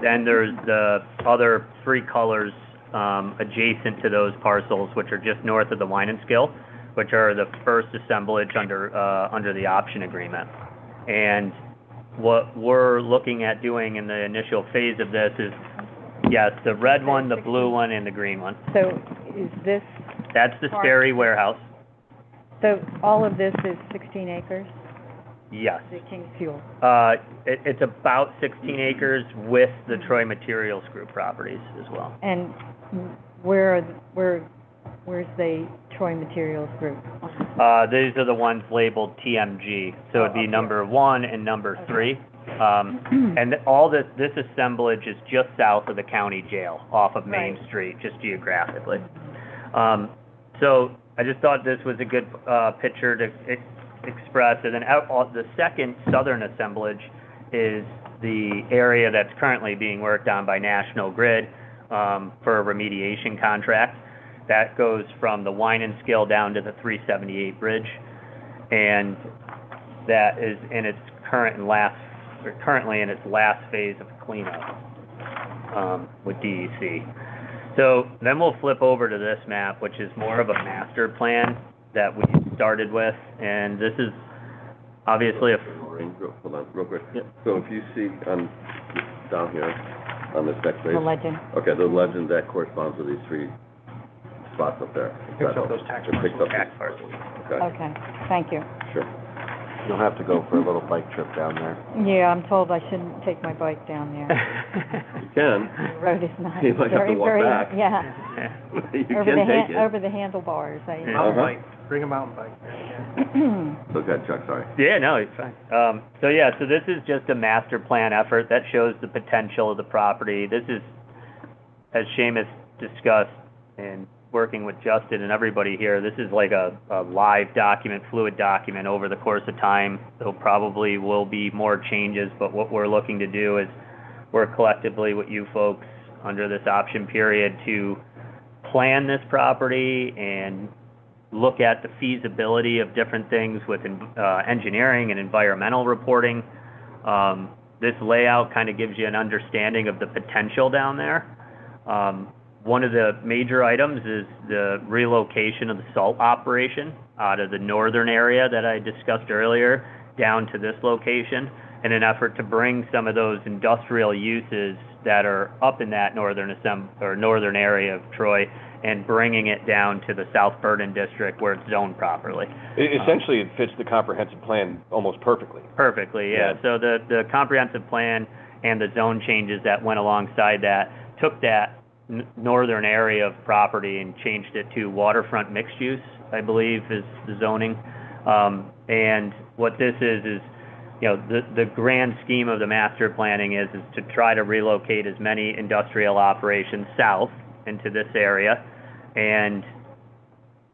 Then there's the other 3 colors adjacent to those parcels, which are just north of the Wine and Skill, which are the first assemblage under the option agreement. And what we're looking at doing in the initial phase of this is, yes, the red one, the blue one, and the green one. So is this, That's the Sperry warehouse. so all of this is 16 acres, Yes. the King's Fuel? It's about 16 acres with the Troy Materials Group properties as well. And where's the Troy Materials Group? These are the ones labeled TMG, so it'd be number 1 and number 3. And all this assemblage is just south of the county jail, off of Main Street, just geographically. So I just thought this was a good picture to express. And then the second southern assemblage is the area that's currently being worked on by National Grid for a remediation contract. That goes from the Wine and Skill down to the 378 bridge, and that is in its currently in its last phase of cleanup with DEC. So then we'll flip over to this map, which is more of a master plan that we started with, and this is obviously Hold on, real quick. Yep. So if you see down here, on this next page. The legend. Okay, the legend that corresponds with these 3 spots up there. Picks up those tax It picks up tax parcels. Okay, Okay, thank you. sure. You'll have to go for a little bike trip down there. Yeah, I'm told I shouldn't take my bike down there. You can. The road is not You might have to very, walk very, back. yeah. You can take it. Over the handlebars. Mountain bike, bring a mountain bike. So go ahead, Chuck, sorry. Yeah, no, it's fine. So this is just a master plan effort that shows the potential of the property. This is, as Seamus discussed, and working with Justin and everybody here, this is like a live document, fluid document over the course of time. There probably will be more changes, but what we're looking to do is work collectively with you folks under this option period to plan this property and look at the feasibility of different things with engineering and environmental reporting. This layout kind of gives you an understanding of the potential down there. One of the major items is the relocation of the salt operation out of the northern area that I discussed earlier down to this location in an effort to bring some of those industrial uses that are up in that northern area of Troy and bringing it down to the South Burden district where it's zoned properly. Essentially, it fits the comprehensive plan almost perfectly. Perfectly, yeah. So the comprehensive plan and the zone changes that went alongside that took that northern area of property and changed it to waterfront mixed use, I believe is the zoning. And what this is the grand scheme of the master planning is to try to relocate as many industrial operations south into this area, and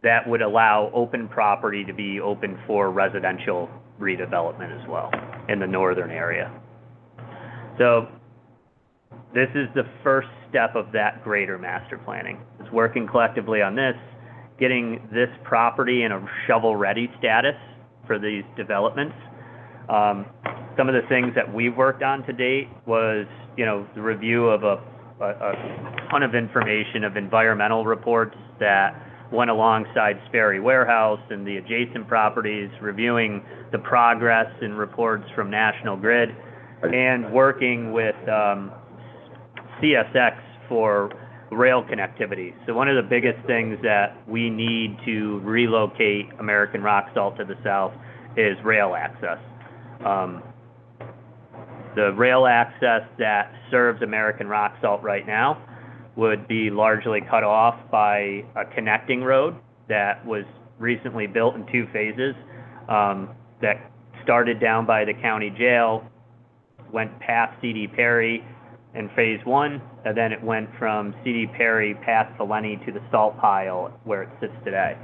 that would allow open property to be open for residential redevelopment as well in the northern area. So this is the first step of that greater master planning. It's working collectively on this, getting this property in a shovel-ready status for these developments. Some of the things that we've worked on to date was, the review of a ton of information of environmental reports that went alongside Sperry Warehouse and the adjacent properties, reviewing the progress and reports from National Grid, and working with CSX for rail connectivity. So one of the biggest things that we need to relocate American rock salt to the south is rail access. The rail access that serves American rock salt right now would be largely cut off by a connecting road that was recently built in 2 phases, that started down by the county jail, went past C.D. Perry in phase 1, and then it went from C.D. Perry past the Lenny to the salt pile where it sits today.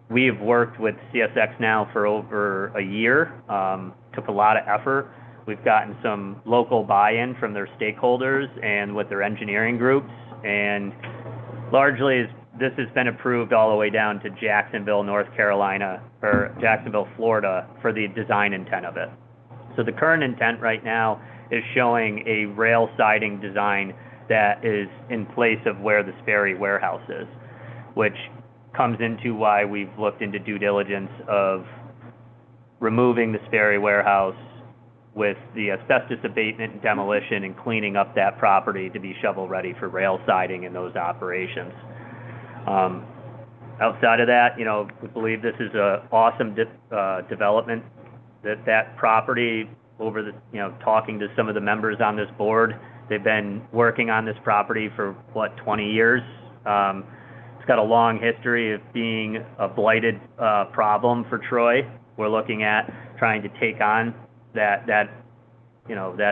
We've worked with CSX now for over a year, took a lot of effort. We've gotten some local buy-in from their stakeholders and with their engineering groups, and largely this has been approved all the way down to Jacksonville, North Carolina, or Jacksonville, Florida, for the design intent of it. So the current intent right now is showing a rail siding design that is in place of where the Sperry Warehouse is, which comes into why we've looked into due diligence of removing the Sperry Warehouse with the asbestos abatement and demolition and cleaning up that property to be shovel-ready for rail siding in those operations. Outside of that, you know, we believe this is a awesome development. That property, over the, you know, talking to some of the members on this board, they've been working on this property for, 20 years. It's got a long history of being a blighted problem for Troy. We're looking at trying to take on that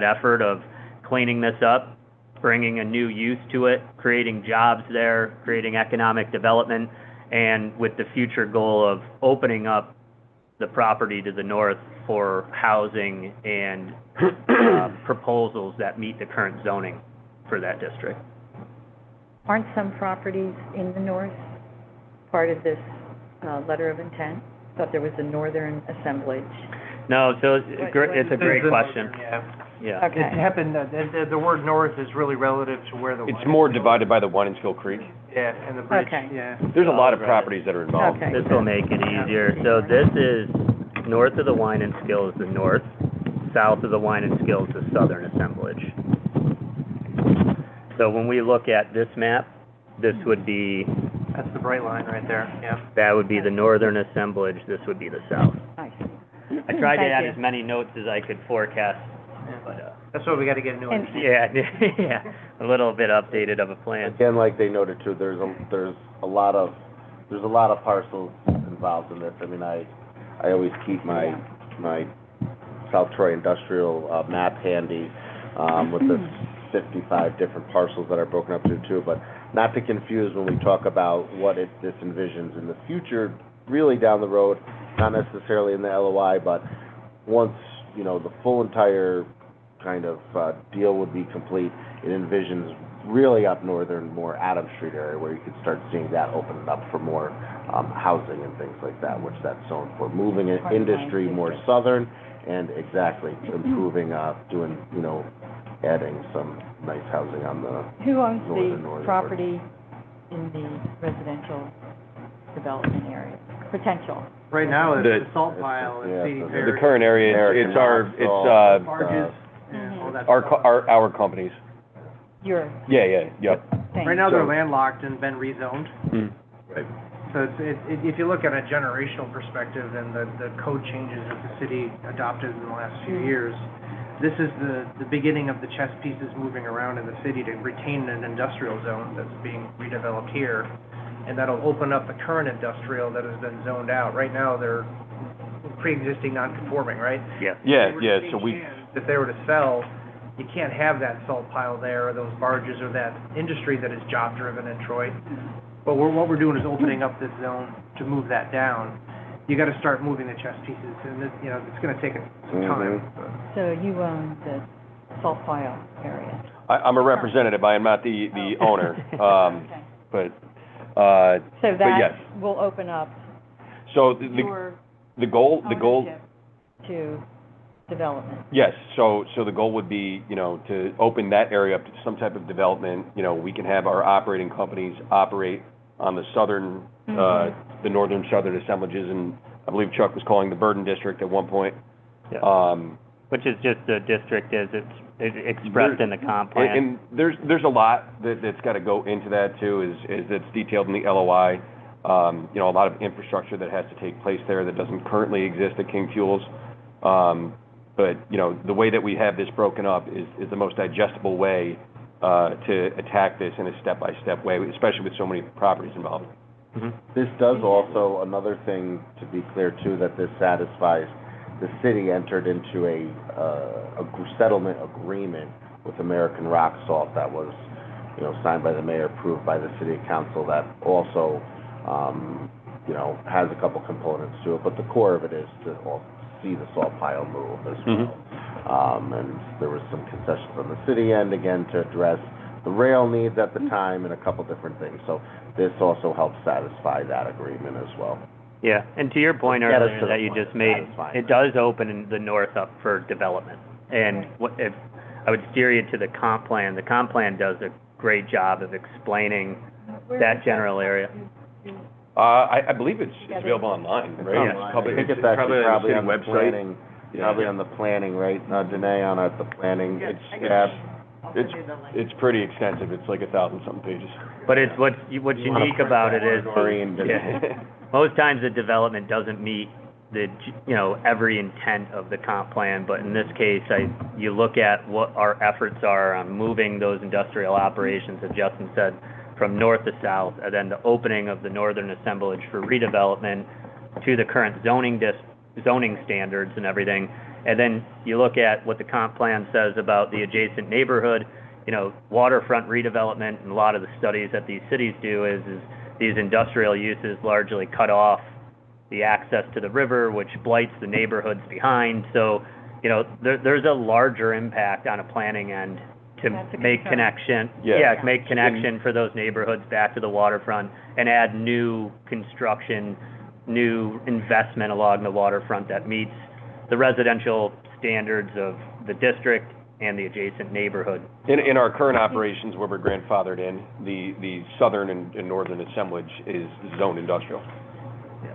effort of cleaning this up, bringing a new use to it, creating jobs there, creating economic development, and with the future goal of opening up the property to the north for housing and proposals that meet the current zoning for that district. Aren't some properties in the north part of this letter of intent? Thought there was a northern assemblage. No, so it's a great question. Yeah. It happened, the word north is really relative to where the... It's more divided by the Winesville Creek. Yeah, and the bridge, Okay. yeah. There's a lot of properties that are involved. Okay. This will make it easier. So this is north of the Wine and Skill is the north, south of the Wine and Skill is the southern assemblage. So when we look at this map, this would be... That's the bright line right there, yeah. That would be the northern assemblage, this would be the south. I see. I tried to Thank add you. as many notes as I could forecast, but, That's why we gotta get a new one. yeah, a little bit updated of a plan. Again, like they noted too, there's a lot of parcels involved in this. I mean, I always keep my South Troy industrial map handy, with the 55 different parcels that are broken up into two, but not to confuse when we talk about what this envisions in the future, really down the road, not necessarily in the LOI, but once, you know, the full entire kind of deal would be complete, it envisions really up northern, more Adams Street area, where you could start seeing that opening up for more housing and things like that, which that's zoned for. Moving industry more southern, and exactly improving, doing, you know, adding some nice housing on the Who owns northern the property in the residential development area? Potential. Right now, it's The- the salt pile and Yeah, CD the The Perry. current area, American it's our, Rock it's, Barges, yeah, all that our, stuff. our companies. Your Yep. thing. Right now, they're so- landlocked and been rezoned. Right. So if you look at a generational perspective and the code changes that the city adopted in the last few years, this is the beginning of the chess pieces moving around in the city to retain an industrial zone that's being redeveloped here, and that'll open up the current industrial that has been zoned out. Right now, they're pre-existing non-conforming, right? Yeah. Yeah, so we, If they were to sell, you can't have that salt pile there, or those barges, or that industry that is job-driven in Troy. But what we're doing is opening up this zone to move that down. You gotta start moving the chess pieces, and this, you know, it's gonna take some time. So you own the salt pile area? I'm a representative, I am not the owner, Okay. but, So but that yes. will open up So your the goal, ownership to development. yes, so the goal would be, you know, to open that area up to some type of development. You know, we can have our operating companies operate on the southern, the northern southern assemblages, and I believe Chuck was calling the Burden District at one point. Yeah. Which is just the district as it's expressed in the comp plan. And there's a lot that's got to go into that too, is that's detailed in the LOI. You know, a lot of infrastructure that has to take place there that doesn't currently exist at King Fuels. But, you know, the way that we have this broken up is the most digestible way to attack this in a step-by-step way, especially with so many properties involved. This does also, another thing to be clear too, that this satisfies, the city entered into a settlement agreement with American Rock Salt that was, you know, signed by the mayor, approved by the city council, that also, you know, has a couple components to it, but the core of it is to see the salt pile move as well. And there was some concessions on the city end, again, to address the rail needs at the time and a couple different things. So this also helps satisfy that agreement as well. Yeah, and to your point Get us earlier to the that you point just of made, satisfying it does open the north up for development. And if I would steer you to the comp plan does a great job of explaining that general area. I believe it's available online, right? Yeah. I think it's actually probably on the website. planning, probably on the planning, right, Danae, on the planning. It's pretty extensive. It's like 1,000-something pages. But it's what's unique about it is, Yeah. most times the development doesn't meet the, you know, every intent of the comp plan, but in this case, you look at what our efforts are on moving those industrial operations, as Justin said, from north to south, and then the opening of the northern assemblage for redevelopment to the current zoning standards and everything. And then you look at what the comp plan says about the adjacent neighborhood, you know, waterfront redevelopment, and a lot of the studies that these cities do is these industrial uses largely cut off the access to the river, which blights the neighborhoods behind. So, you know, there's a larger impact on a planning end to make connection. Make connection for those neighborhoods back to the waterfront and add new construction, new investment along the waterfront that meets the residential standards of the district and the adjacent neighborhood. In our current operations where we're grandfathered in, the southern and northern assemblage is zoned industrial.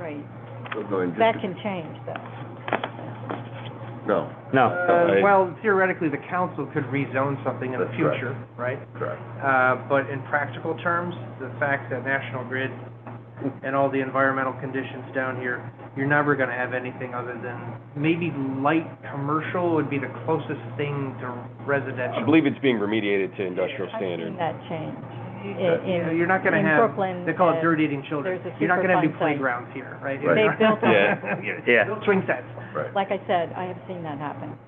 Right. Going just That can change, though. No. No. Well, theoretically, the council could rezone something in the That's future, right? Correct. But in practical terms, the fact that National Grid and all the environmental conditions down here, you're never gonna have anything other than maybe light commercial would be the closest thing to residential. I believe it's being remediated to industrial I've seen standard. that change. You're not gonna in have, Brooklyn, they call it dirt eating children. there's a You're not gonna have any Superfund site. playgrounds here, right? Right. They've built them. Yeah. Built swing sets. Right. Like I said, I have seen that happen.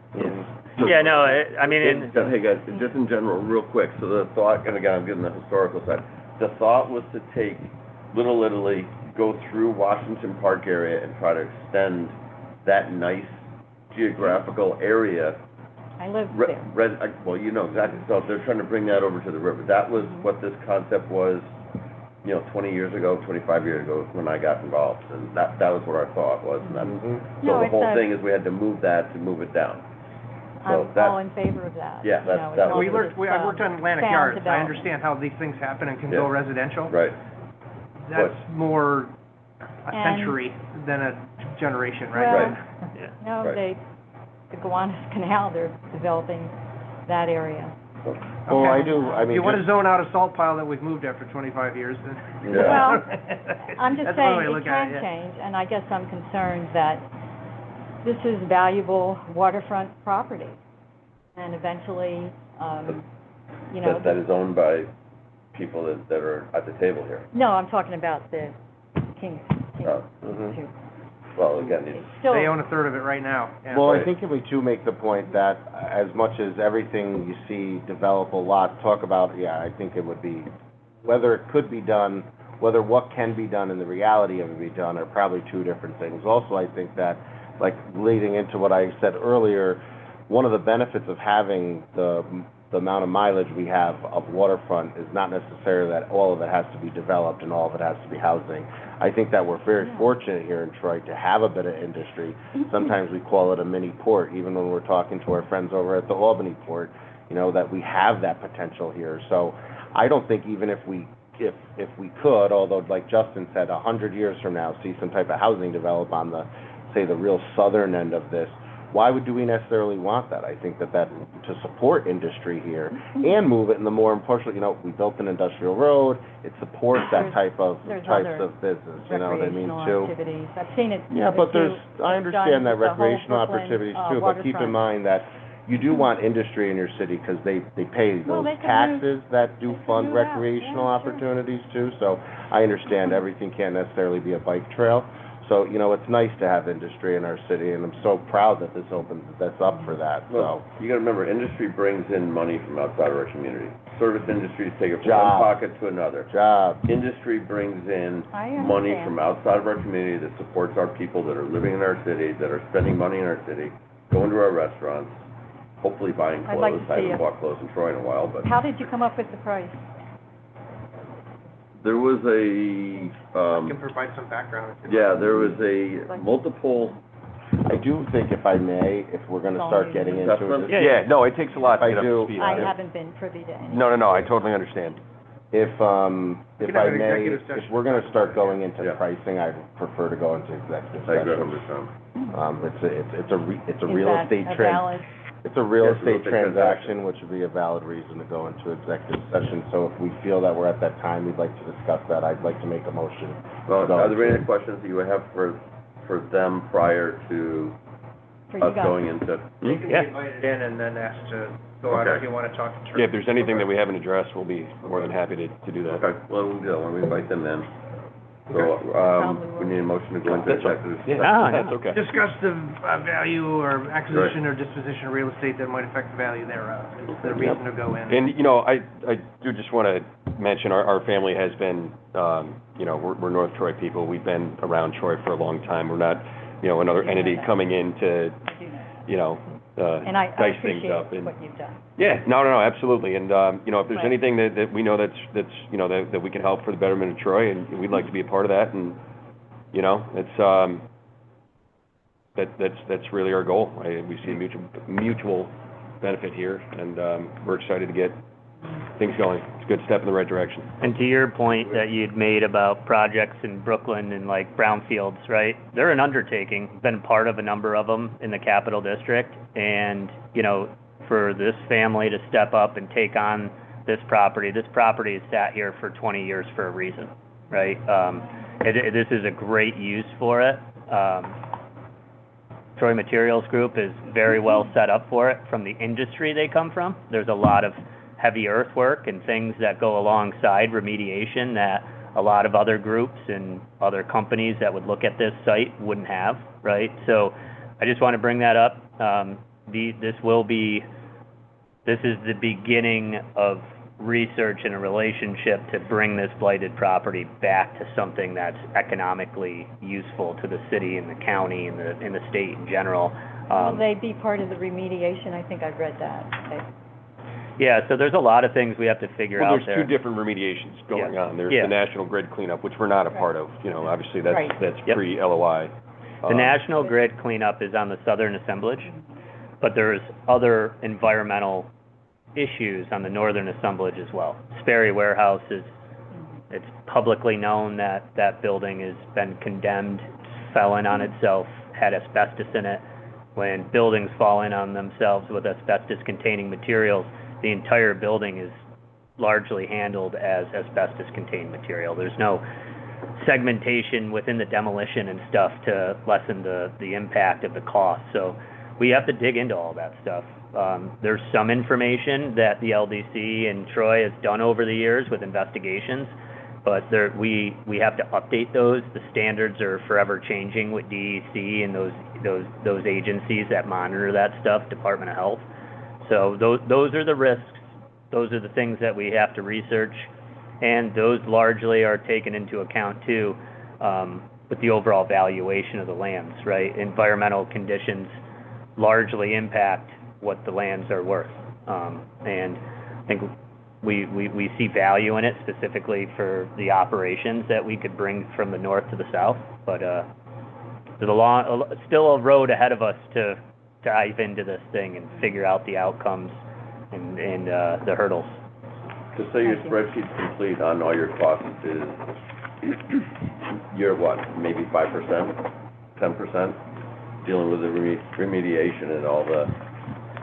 Yeah, no, I mean, Hey, guys, just in general, real quick, so the thought, and again, I'm getting the historical side. The thought was to take Little Italy, go through Washington Park area and try to extend that nice geographical area. I lived there. Well, you know exactly, so they're trying to bring that over to the river. That was what this concept was, you know, 20 years ago, 25 years ago, when I got involved, and that was what our thought was, and that's, No, so the it's whole a- thing is we had to move that to move it down. So I'm that- all in favor of that. Yeah, You that's- know, as that long was- I worked on Atlantic sound Yards. I development. understand how these things happen and can go Yeah. residential. Right. That's more a And- century than a generation, Well, right? Right. no, Right. the Gowanus Canal, they're developing that area. Well, I Okay. do, I If mean, you want to just- zone out a salt pile that we've moved after 25 years, then. Yeah. Well, I'm just That's one saying way to it look at can yeah. change, and I guess I'm concerned that this is valuable waterfront property. And eventually, you know. That is owned by people that are at the table here. No, I'm talking about the Kings. Oh, too. Well, again, It's it's, still, They own a third of it right now. Yeah. Well, I Right. think if we do make the point that as much as everything you see develop a lot, talk about, yeah, I think it would be, whether it could be done, whether what can be done and the reality of it be done are probably two different things. Also, I think that, like leading into what I said earlier, one of the benefits of having the amount of mileage we have of waterfront is not necessarily that all of it has to be developed and all of it has to be housing. I think that we're very fortunate here in Troy to have a bit of industry. Sometimes we call it a mini port, even when we're talking to our friends over at the Albany port, you know, that we have that potential here. So I don't think even if we if we could, although like Justin said, 100 years from now, see some type of housing develop on the, say, the real southern end of this, why do we necessarily want that? I think that to support industry here and move it in the more important, we built an industrial road, it supports that types of business, you know what I mean, too? Recreational activities, I've seen it. Yeah, but I understand that recreational opportunities too, but keep in mind that you do want industry in your city because they pay Well, those they can taxes that do fund do that. recreational Yeah, sure. opportunities too, so I understand everything can't necessarily be a bike trail. So, it's nice to have industry in our city, and I'm so proud that that's up for that, Well, so. you gotta remember, industry brings in money from outside of our community. Service industries take it from Jobs. one pocket to another. Job, Industry brings in I money understand. from outside of our community that supports our people that are living in our city, that are spending money in our city, going to our restaurants, hopefully buying I'd like clothes. to I see haven't it. bought clothes in Troy in a while, but How did you come up with the price? there was a, I can provide some background. there was a multiple, I do think, if I may, if we're gonna start getting into Assessment? it. Yeah, no, it takes a lot to I get up do. to speed I on it. haven't been privy to any. No, I totally understand. If can I have an may, executive if session. we're gonna start going into Yeah. pricing, I'd prefer to go into executive I agree session. 100%. It's a Is real that estate a valid? it's a real Yes, real estate estate transaction, which would be a valid reason to go into executive session. So if we feel that we're at that time, we'd like to discuss that. I'd like to make a motion. Well, to go are there any into- questions that you would have for them prior to For you us guys? going into? You can be Yeah. invited in and then asked to go out if Okay. you want to talk to Trey. Yeah, if there's anything that we haven't addressed, we'll be more than happy to do that. Okay, well, we'll do that when we invite them in. So, we need a motion to go into That's right. executive Yeah, session. that's okay. Discuss the value or acquisition or disposition of real estate that might affect the value thereof. It's the reason to go in. And, I do just want to mention, our family has been, we're North Troy people. We've been around Troy for a long time. We're not, another entity coming in to, And I dice things appreciate up. what you've done. Yeah, no, absolutely. And, if there's Right. anything that we know that we can help for the betterment of Troy, and we'd like to be a part of that, and, it's, that's really our goal. We see a mutual benefit here, and, we're excited to get things going. It's a good step in the right direction. And to your point that you'd made about projects in Brooklyn and like brownfields, right? They're an undertaking, been part of a number of them in the Capital District. And, for this family to step up and take on this property has sat here for 20 years for a reason, right? This is a great use for it. Troy Materials Group is very well set up for it from the industry they come from. There's a lot of heavy earthwork and things that go alongside remediation that a lot of other groups and other companies that would look at this site wouldn't have, right? So I just want to bring that up. This is the beginning of research and a relationship to bring this blighted property back to something that's economically useful to the city and the county and the state in general. Will they be part of the remediation? I think I've read that. Yeah, so there's a lot of things we have to figure out Well, there. there's two different remediations going Yeah. on. There's Yeah. the National Grid cleanup, which we're not a part of, obviously that's, Right. that's Yep. pre-LOI. The National Grid cleanup is on the southern assemblage, but there's other environmental issues on the northern assemblage as well. Sperry Warehouse it's publicly known that that building has been condemned, fell in on itself, had asbestos in it. When buildings fall in on themselves with asbestos-containing materials, the entire building is largely handled as asbestos-contained material. There's no segmentation within the demolition and stuff to lessen the impact of the cost. So we have to dig into all that stuff. There's some information that the LDC and Troy has done over the years with investigations, but we have to update those. The standards are forever changing with DEC and those agencies that monitor that stuff, Department of Health. So those are the risks. Those are the things that we have to research, and those largely are taken into account too, with the overall valuation of the lands, right? Environmental conditions largely impact what the lands are worth. And I think we see value in it specifically for the operations that we could bring from the north to the south, but there's still a road ahead of us to dive into this thing and figure out the outcomes and the hurdles. Just say your Thank you. spreadsheet's complete on all your costs is, you're what, maybe 5%, 10%? Dealing with the remediation and all the,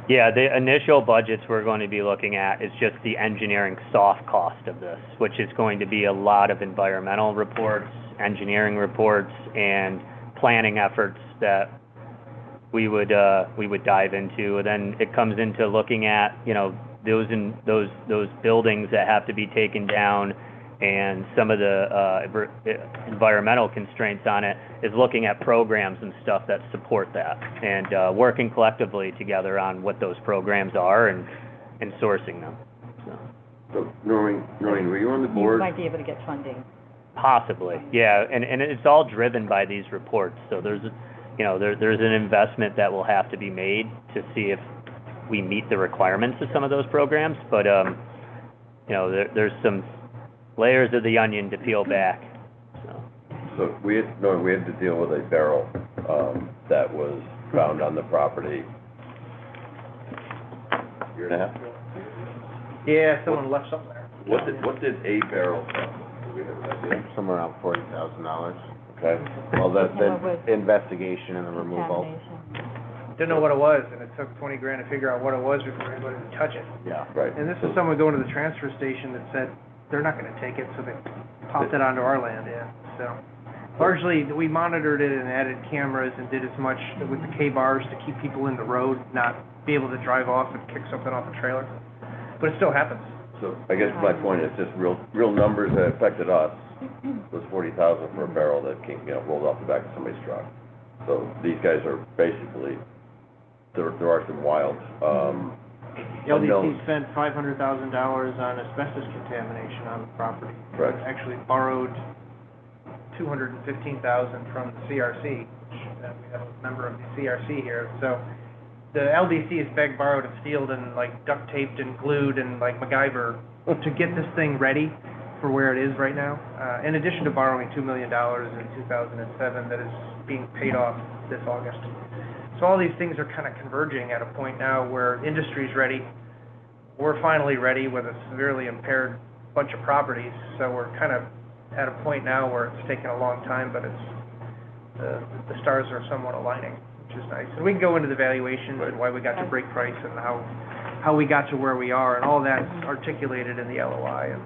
Yeah, the initial budgets we're going to be looking at is just the engineering soft cost of this, which is going to be a lot of environmental reports, engineering reports, and planning efforts that we would dive into. And then it comes into looking at, you know, those buildings that have to be taken down, and some of the environmental constraints on it is looking at programs and stuff that support that, and working collectively together on what those programs are and sourcing them. so Noreen, were you on the You board? might be able to get funding. Possibly, yeah, and it's all driven by these reports. So there's an investment that will have to be made to see if we meet the requirements of some of those programs, but there's some layers of the onion to peel back, so. So we had to deal with a barrel, that was found on the property year and a half ago. Yeah, someone left something there. What did a barrel cost? Do we have an idea? Somewhere around $40,000. Okay, Well, Came up the with investigation and the removal. Contamination. Didn't know what it was, and it took 20 grand to figure out what it was before anybody would touch it. Yeah. right. And this is someone going to the transfer station that said they're not gonna take it, so they popped it onto our land, yeah, so. Largely, we monitored it and added cameras and did as much with the K-bars to keep people in the road, not be able to drive off and kick something off a trailer. But it still happens. So I guess my point is just real numbers that affected us was 40,000 for a barrel that came, rolled off the back of somebody's truck. So these guys are basically, there are some wild, The LDC unknowns. spent $500,000 on asbestos contamination on the property. Correct. Actually borrowed $215,000 from the CRC, which, we have a member of the CRC here, so the LDC has begged, borrowed, and stealed, and like duct taped and glued and like MacGyver to get this thing ready for where it is right now, in addition to borrowing $2 million in 2007 that is being paid off this August. So all these things are kind of converging at a point now where industry's ready. We're finally ready with a severely impaired bunch of properties, so we're kind of at a point now where it's taken a long time, but it's, the stars are somewhat aligning, which is nice. And we can go into the valuations and why we got to break price and how we got to where we are, and all that's articulated in the LOI.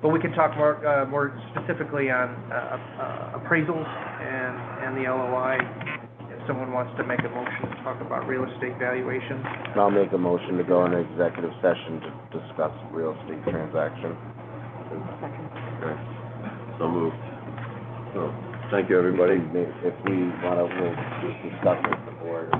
But we can talk more specifically on appraisals and the LOI, if someone wants to make a motion to talk about real estate valuation. I'll make a motion to go into executive session to discuss real estate transaction. Okay. So moved. So, thank you, everybody. If we want to, we'll just discuss with the board.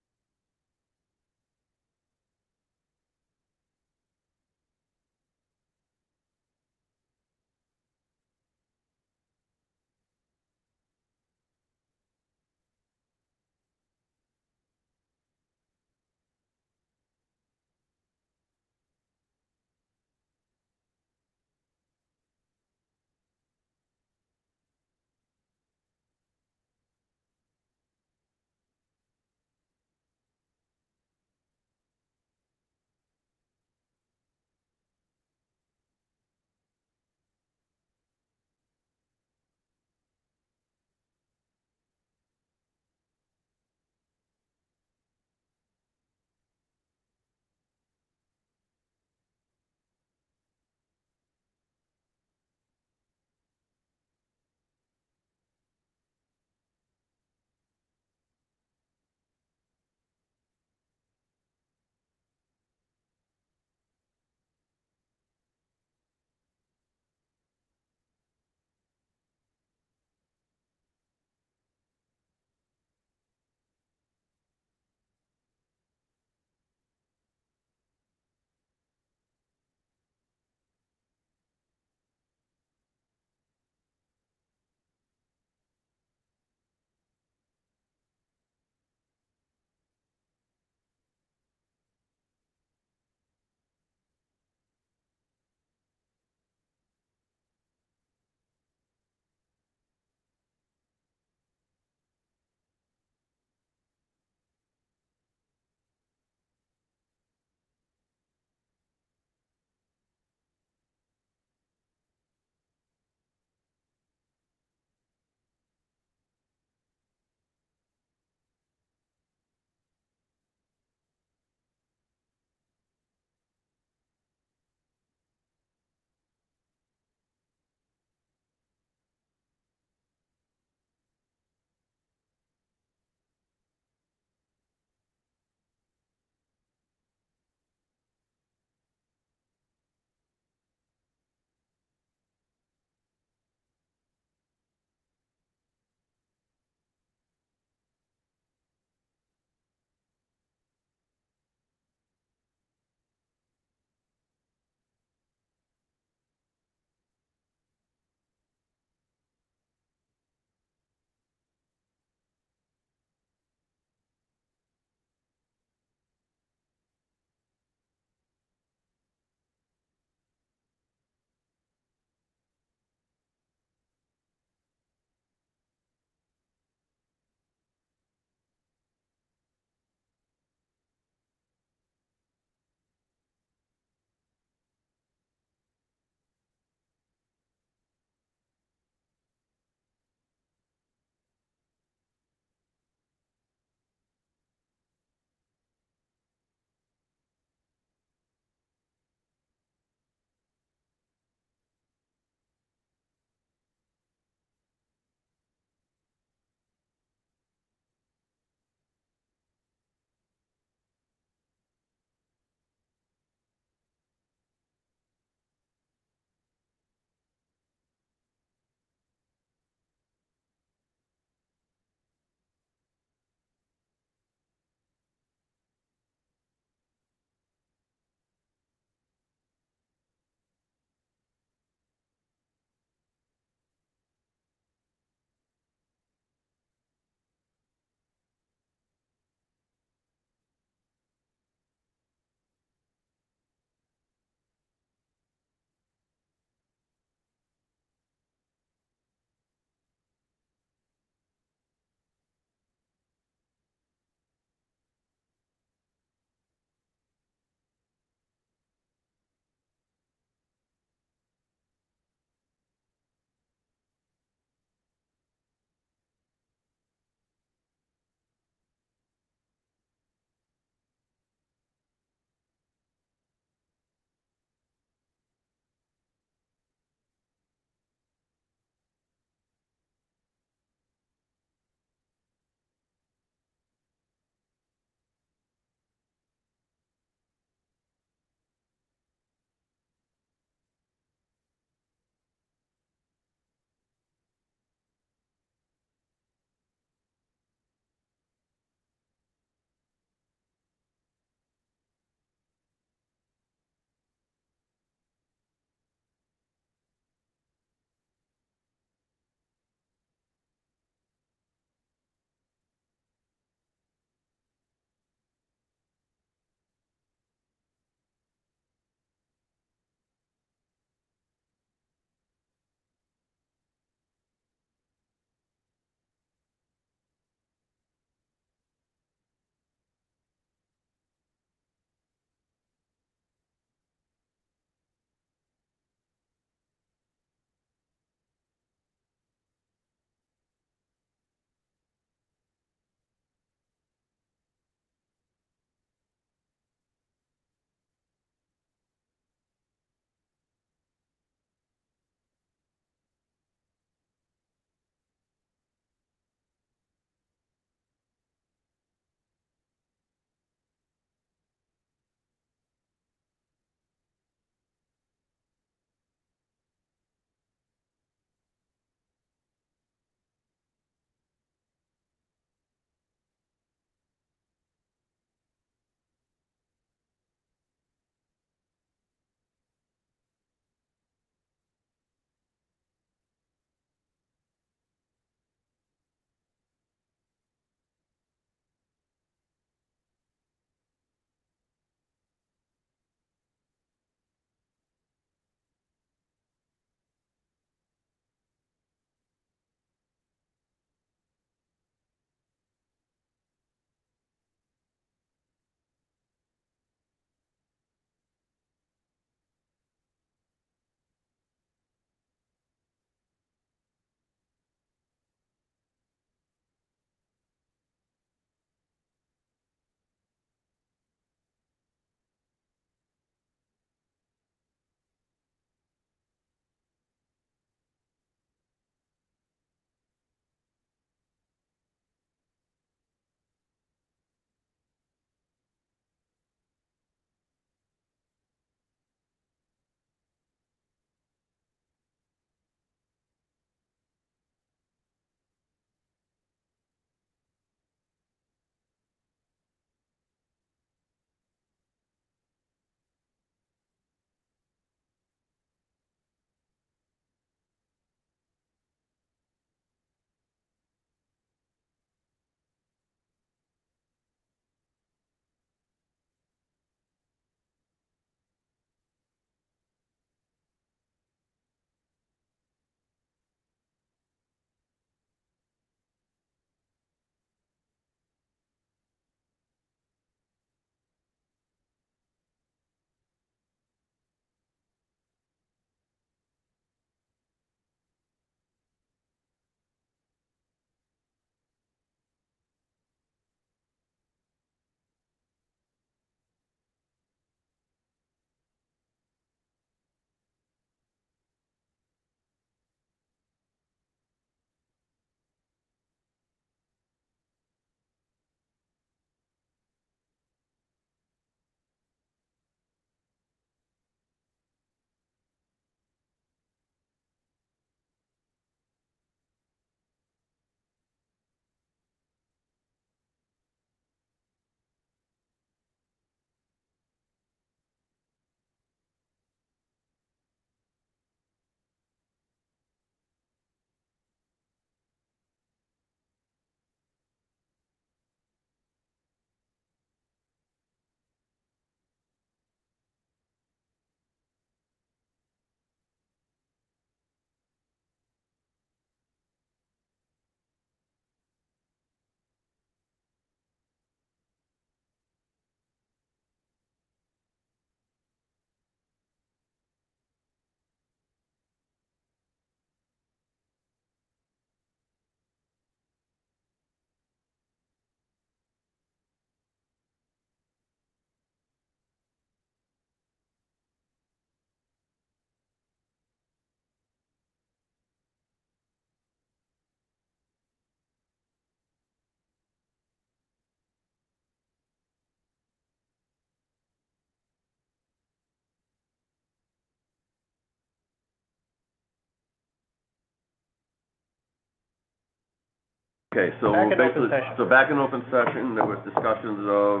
Okay, so Back in open basically, session. so back in open session, there was discussions of,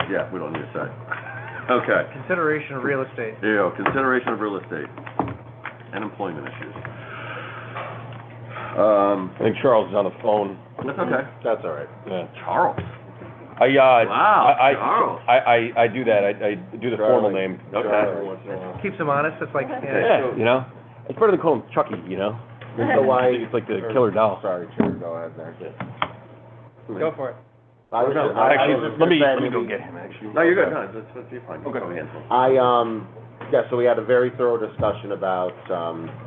yeah, we don't need a sec. Okay. Consideration of real estate. There you go, consideration of real estate and employment issues. I think Charles is on the phone. That's okay. That's all right. Yeah. Charles. Wow, Charles. I do that, I do the formal Charlie. name. Okay. Keeps them honest, it's like, Yeah, you know, it's better than calling him Chucky, you know? So why? It's like the killer doll. Sorry, Chair, go ahead there. go for it. I was just- Actually, I was just let me gonna say, go get him, actually. No, you're good, no, that's you're fine. Okay. Go handle. Yeah, so we had a very thorough discussion about,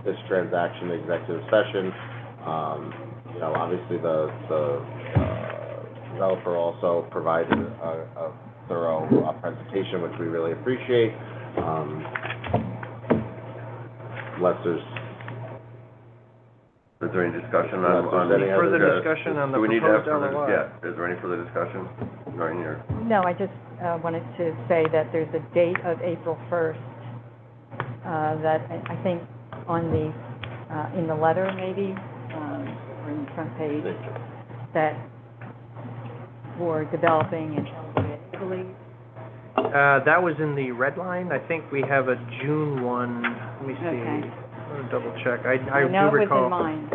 this transaction, executive session. You know, obviously the developer also provided a thorough presentation, which we really appreciate. Unless there's, Is there any discussion Unless on? there's any Further other- discussion on the Do we need to have proposed further, LOI? yeah, is there any further discussion regarding your? No, I just wanted to say that there's a date of April 1st, that I think on the, in the letter maybe, or in the front page, that for developing in LDC, I believe. That was in the red line. I think we have a June one. Let me see. Okay. I'm gonna double check. I know do it was recall. in mine.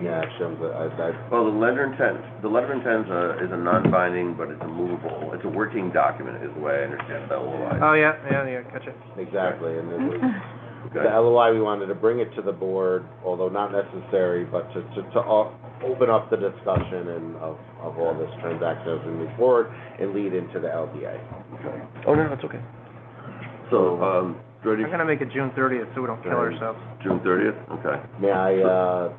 yeah, actually, Well, the letter of intent is a non-binding, but it's a movable, it's a working document is the way I understand the LOI. Oh, yeah, gotcha. exactly, and it was, Okay. the LOI, we wanted to bring it to the board, although not necessary, but to open up the discussion and of all this transaction as we move forward and lead into the LDA. Okay. Oh, no, that's okay. So, ready, I'm gonna make it June 30th so we don't kill Right. ourselves. June 30th, okay. May I,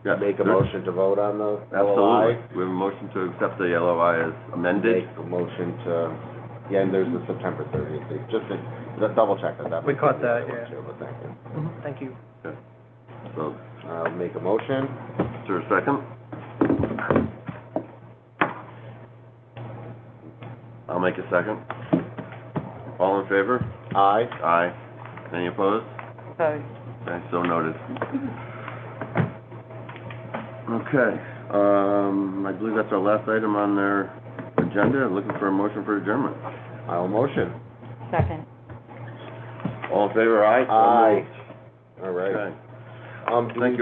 Yeah, make a there- motion to vote on the Absolutely. LOI? We have a motion to accept the LOI as amended. Make a motion to, yeah, and there's the September 30th date, just to double check that. We caught that, yeah. Too, but thank you. Thank you. So, I'll make a motion. is there a second? I'll make a second. All in favor? Aye. Aye. Any opposed? Opposed. Okay, so noted. Okay, I believe that's our last item on their agenda. Looking for a motion for adjournment. I'll motion. Second. All in favor, aye? So Aye. moved. All right. Okay. Do Thank we you.